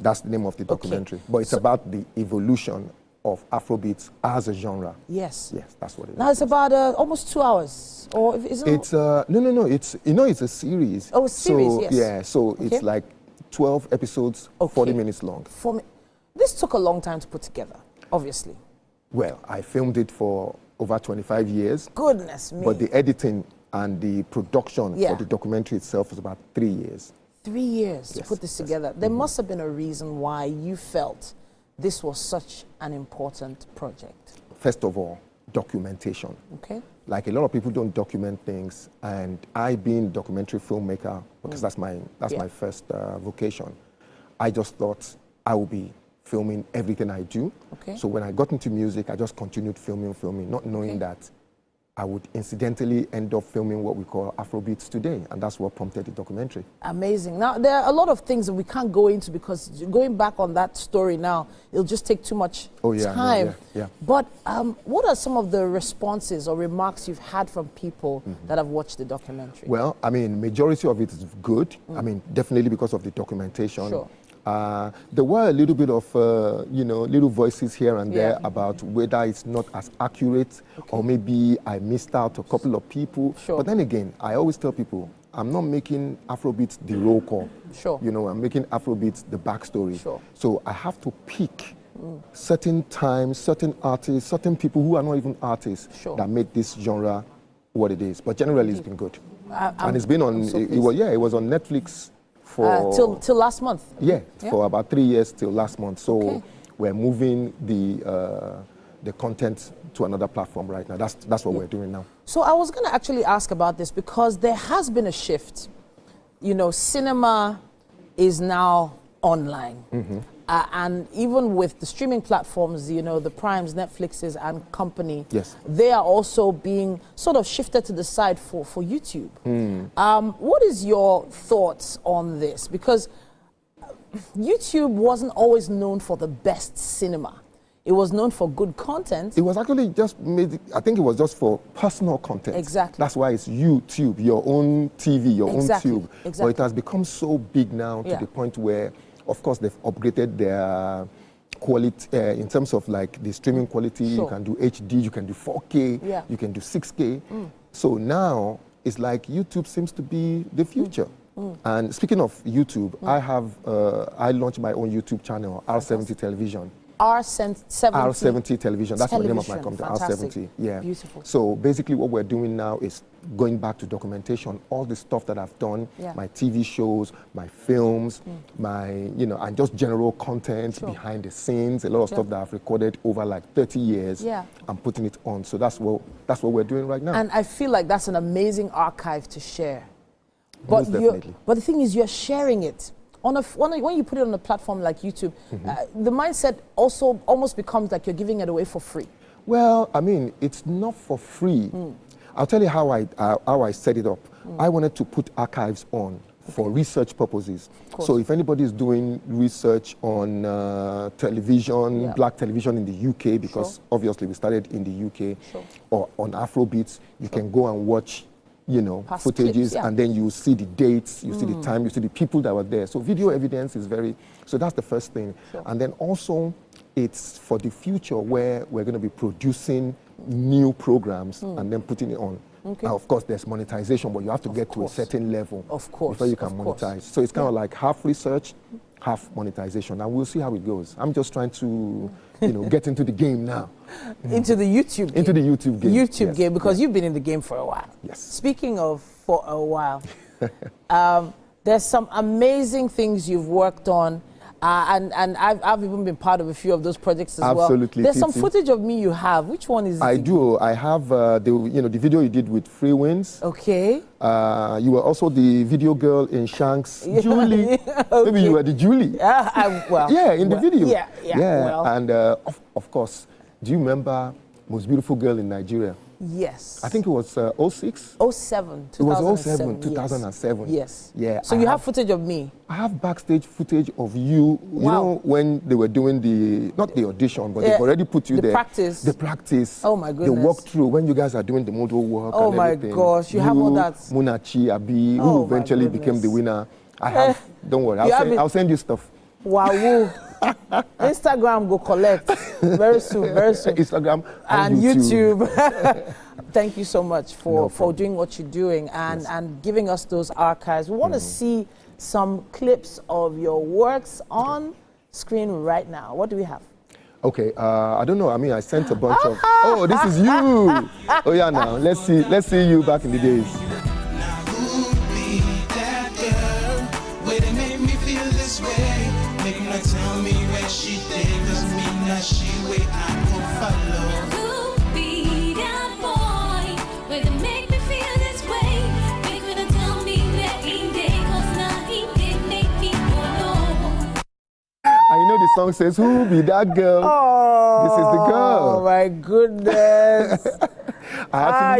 That's the name of the documentary. Okay. But it's about the evolution of Afrobeats as a genre. Yes. Yes, that's what it is. Now it's about almost 2 hours. Or is it? It's no. It's it's a series. Oh, a series. So, yes. Yeah. So it's like 12 episodes, 40 minutes long. This took a long time to put together, obviously. Well, I filmed it for over 25 years. Goodness me. But the editing and the production for the documentary itself was about 3 years. 3 years to put this together. There must have been a reason why you felt this was such an important project. First of all, documentation. Okay. Like a lot of people don't document things, and I, being a documentary filmmaker, because that's my first vocation, I just thought I would be filming everything I do. Okay. So when I got into music, I just continued filming, not knowing that I would incidentally end up filming what we call Afrobeats today, and that's what prompted the documentary. Amazing. Now, there are a lot of things that we can't go into because going back on that story now, it'll just take too much time. Yeah. But what are some of the responses or remarks you've had from people that have watched the documentary? Well, I mean, majority of it is good. I mean, definitely because of the documentation. Sure. There were a little bit of, little voices here and there about whether it's not as accurate or maybe I missed out a couple of people. Sure. But then again, I always tell people, I'm not making Afrobeats the roll call. Sure. You know, I'm making Afrobeats the backstory. Sure. So I have to pick certain times, certain artists, certain people who are not even artists that made this genre what it is. But generally, it's been good. And it's been on, it was on Netflix for till last month. Yeah, for about 3 years till last month. So we're moving the content to another platform right now. That's what we're doing now. So I was going to actually ask about this because there has been a shift. You know, cinema is now online. And even with the streaming platforms, you know, the Primes, Netflixes and company, they are also being sort of shifted to the side for YouTube. What is your thoughts on this? Because YouTube wasn't always known for the best cinema. It was known for good content. It was actually just made, I think it was just for personal content. Exactly. That's why it's YouTube, your own TV, your own tube. Exactly. But it has become so big now to Yeah. the point where, of course, they've upgraded their quality in terms of like the streaming quality. You can do HD, you can do 4K, you can do 6K. So now it's like YouTube seems to be the future. And speaking of YouTube, I launched my own YouTube channel, R70 Television. R70 Television. That's the name of my company, R70. Yeah. Beautiful. So basically what we're doing now is going back to documentation, all the stuff that I've done, my TV shows, my films, my, you know, and just general content behind the scenes, a lot of stuff that I've recorded over like 30 years. Yeah. I'm putting it on. So that's what we're doing right now. And I feel like that's an amazing archive to share. Most definitely. But the thing is, you're sharing it. When you put it on a platform like YouTube, the mindset also almost becomes like you're giving it away for free. Well, I mean, it's not for free. I'll tell you how I set it up. I wanted to put archives on for research purposes. So if anybody is doing research on television, black television in the UK, because obviously we started in the UK, or on Afrobeats, you can go and watch, you know, Past footages, clips, and then you see the dates, you see the time, you see the people that were there. So video evidence is so that's the first thing. And then also, it's for the future where we're going to be producing new programs and then putting it on. Now, of course, there's monetization, but you have to get to a certain level before you can monetize. So it's kind of like half research, half monetization, and we'll see how it goes. I'm just trying to, you know, get into the game now. Into the YouTube game. Into the YouTube game. YouTube game, because you've been in the game for a while. Yes. Speaking of for a while, there's some amazing things you've worked on, and I've even been part of a few of those projects as well. Absolutely. There's some footage of me you have. Which one is it? I do. I have the video you did with Free Winds. Okay. You were also the video girl in Shanks. Julie. Maybe you were the Julie. Well, yeah, in the video. Yeah. Well. And of course, do you remember Most Beautiful Girl in Nigeria? Yes. I think it was 06? 07, 2007. It was 07, 2007. Yes. Yeah. So you have footage of me? I have backstage footage of you. Wow. You know, when they were doing not the audition, but they've already put you there. Practice. The practice. Oh my goodness. The walkthrough, when you guys are doing the model work oh and everything. Oh my gosh, you have all that. Munachi, Abi, who eventually became the winner. I have, don't worry, I'll send you stuff. Wow. Instagram go collect very soon. Instagram and YouTube. Thank you so much for doing what you're doing and giving us those archives. We want to see some clips of your works on screen right now. What do we have? Okay, I don't know. I mean, I sent a bunch of. Oh, this is you. Oh yeah, now let's see you back in the days. Tell me where she did, cause me now she way I can follow. Who be that boy? Where they make me feel this way? They couldn't tell me that he did, cause now he did make me follow. I know the song says, who be that girl? Oh, this is the girl. Oh my goodness.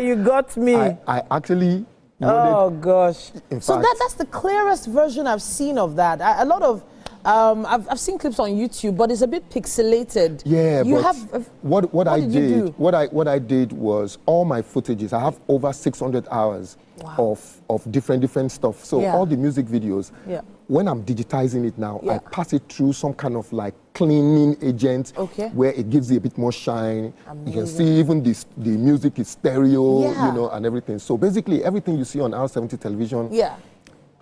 You got me. I actually. Oh gosh. So that's the clearest version I've seen of that. A lot of. I've seen clips on YouTube, but it's a bit pixelated. Yeah, what I did was all my footages. I have over 600 hours of different stuff. So all the music videos. Yeah. When I'm digitizing it now, I pass it through some kind of like cleaning agent where it gives you a bit more shine. Amazing. You can see even the music is stereo, you know, and everything. So basically, everything you see on R70 television. Yeah.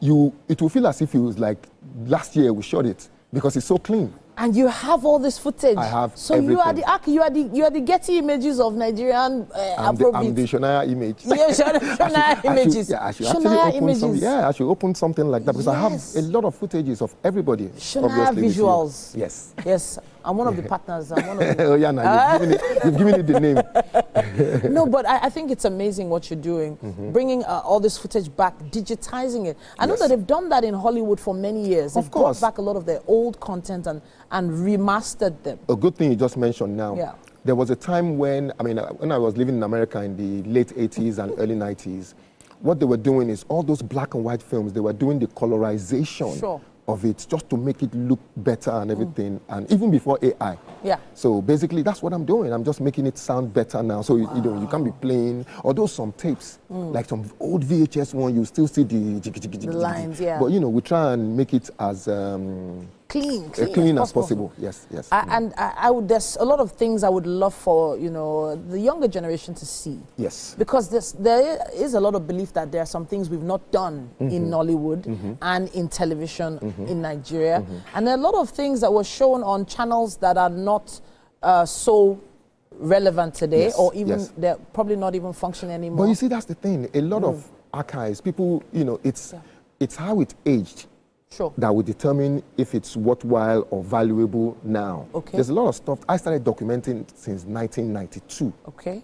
It will feel as if it was like last year we shot it because it's so clean. And you have all this footage. I have. So everything. you are the Getty images of Nigerian Afrobeat. I'm the Shonaya image. Yeah, Shonaya images. I should open something like that because I have a lot of footages of everybody. Shonaya visuals. Yes. Yes. I'm one of the partners. I'm one of the oh yeah, now you've given it the name. No, but I think it's amazing what you're doing, bringing all this footage back, digitizing it. I know that they've done that in Hollywood for many years. They've brought back a lot of their old content and remastered them. A good thing you just mentioned now. Yeah. There was a time when I was living in America in the late 80s and early 90s. What they were doing is all those black and white films, they were doing the colorization of it just to make it look better and everything, and even before AI. Yeah. So basically, that's what I'm doing. I'm just making it sound better now. So you know, you can't be playing. Although some tapes, like some old VHS one, you still see the lines. Yeah. But you know, we try and make it as clean as possible. Yes, yes. I would. There's a lot of things I would love for the younger generation to see. Yes. Because there is a lot of belief that there are some things we've not done in Nollywood and in television in Nigeria, and there are a lot of things that were shown on channels that are not so relevant today, or even they're probably not even functioning anymore. But you see, that's the thing. A lot of archives, people, it's how it aged. Sure. That will determine if it's worthwhile or valuable now. Okay. There's a lot of stuff. I started documenting since 1992. Okay.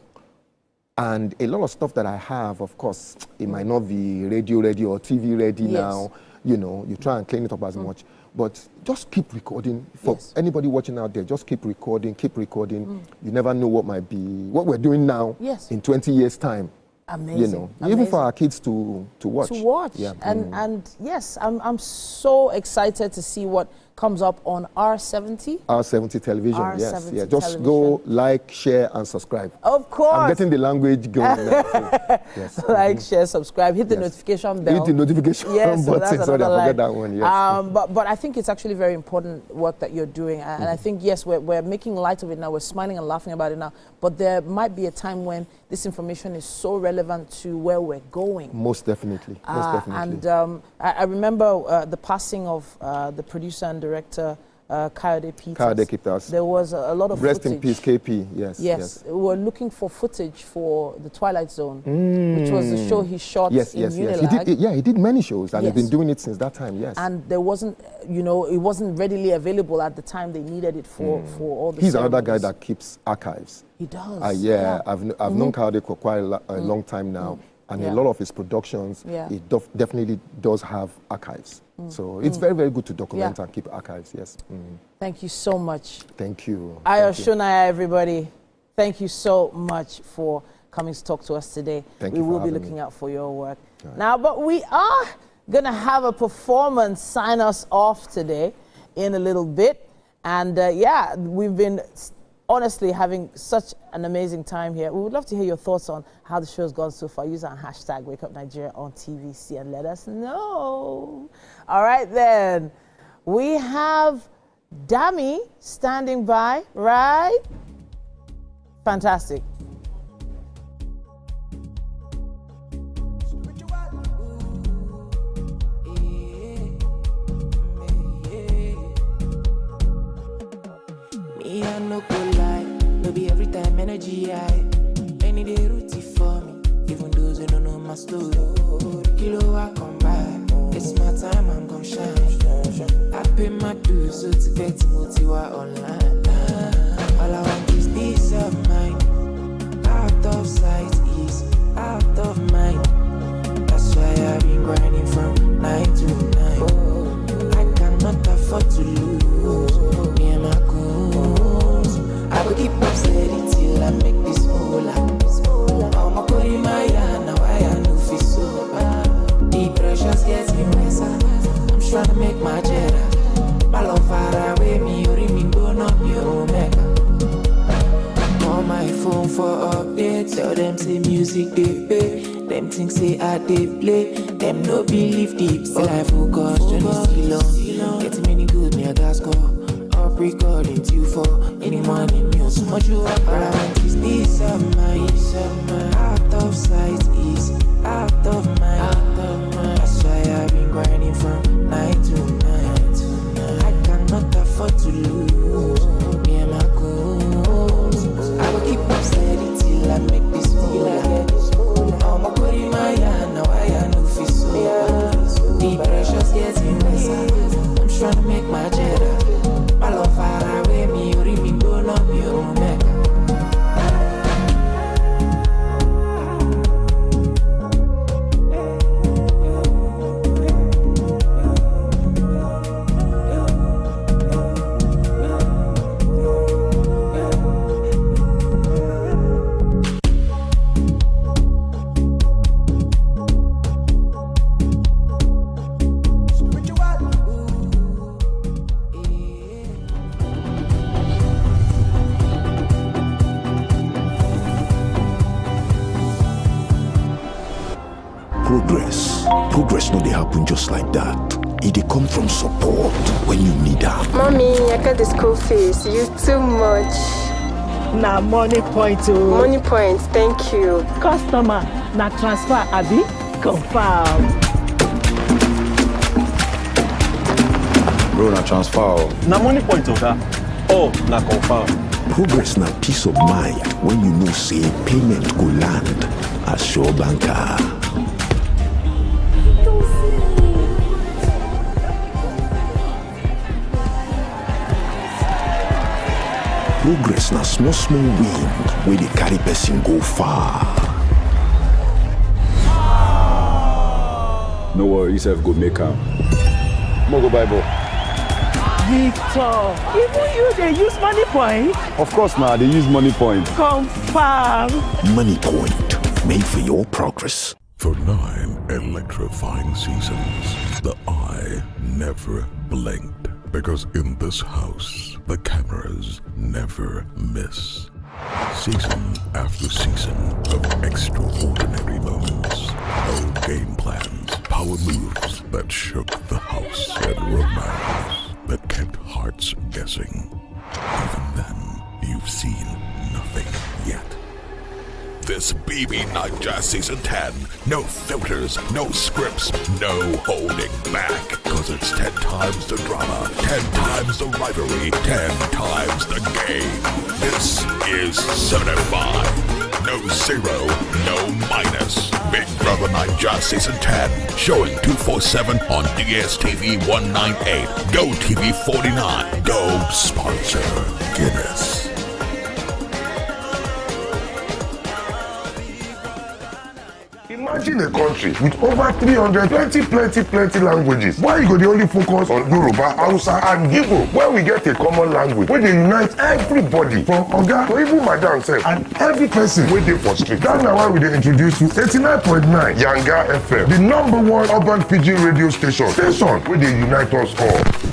And a lot of stuff that I have, of course, it might not be radio ready or TV ready now. You know, you try and clean it up as much. But just keep recording. For anybody watching out there, just keep recording, keep recording. You never know what might be, what we're doing now in 20 years' time. Amazing. You know, even for our kids to watch. To watch. Yeah. And yes, I'm so excited to see what comes up on R70. R70 television, R70 yes. Yeah. Just television. go like, share, and subscribe. Of course. I'm getting the language going now. So, yes. Like, share, subscribe, hit the notification bell. Hit the notification yes, so button. Sorry, I forget that one. Yes. But I think it's actually very important work that you're doing. And I think, yes, we're making light of it now. We're smiling and laughing about it now. But there might be a time when this information is so relevant to where we're going. Most definitely. Most definitely. And I remember the passing of the producer and director, Kayode Peters. There was a lot of Rest footage. in peace, KP. Yes. Yes. We were looking for footage for The Twilight Zone, which was the show he shot in Unilag. He did many shows, and he's been doing it since that time, yes. And there wasn't, it wasn't readily available at the time they needed it for all the He's another guy that keeps archives. He does. I've known Kayode for quite a long time now. And a lot of his productions, it definitely does have archives. So it's very, very good to document and keep archives, yes. Thank you so much. Thank you. Ayo Shonaya, everybody. Thank you so much for coming to talk to us today. We will be looking out for your work. Now, but we are going to have a performance sign us off today in a little bit. And we've been honestly having such an amazing time here. We would love to hear your thoughts on how the show's gone so far. Use our hashtag #WakeUpNigeria on TVC and let us know. All right then, we have Dami standing by, right? Fantastic. Me, I no go lie, no be every time energy high. Many day routine for me, even those who don't know my story. Kilo I come by, it's my time, I'm gon' shine. I pay my dues, so to get motivated online. All I want is peace of mind. Out of sight is out of mind. That's why I've been grinding from 9 to 9. I cannot afford to lose. Me and my goals, I will keep up steady till I make this moolah. I'm a body my now I know feel so bad. The pressure's getting worse. I'm trying to make my cheddar. My love far away, me or me go not be omega. On my phone for updates, tell them say music they pay. Them things say I they play. Them no believe deep. Still I focus, journey still on. Getting many good, me I got score. Up recording till 4 in the morning. News much you up around. Is peace of mind. Out of sight is out of mind. That's why I've been grinding from 9 to 9. I cannot afford to lose. Me and my goals, I will keep up steady till I make this moolah. I'm a body my now I know feel so bad. The pressure's getting worse. I'm trying to make my cheddar. My love far away, me or me go not be omega. Progress no dey happen just like that. It dey come from support when you need am. Mommy, I got the school fees. You too much. Na money point o. Money point, thank you. Customer, na transfer abi? Confirm. Bro, na transfer. Na money point oga. Oh, na confirm. Progress na peace of mind when you know say payment go land as sure banker. Progress na small wind wey dey carry person go far. No worry, yourself go make am. Mo go buy ball. Victor, even you dey use money point? Of course now, they use money point. Confirm. Money point, made for your progress. For 9 electrifying seasons, the eye never blinked. Because in this house, the cameras never miss. Season after season of extraordinary moments, bold game plans, power moves that shook the house, and romance that kept hearts guessing. Even then, you've seen nothing yet. This BB Night Jazz Season 10. No filters, no scripts, no holding back. Cause it's 10 times the drama, 10 times the rivalry, 10 times the game. This is 75. No zero, no minus. Big Brother Night Jazz Season 10. Showing 247 on DSTV 198. GOTV 49. Go sponsor Guinness. Imagine a country with over 300 plenty languages. Why you go the only focus on Yoruba, Hausa and Igbo? Where we get a common language where they unite everybody from Oga to even Madam self and every person wey dey for street. That's why we dey introduce you 89.9 Yanga FM, the #1 urban pidgin radio station wey dey unite us all. From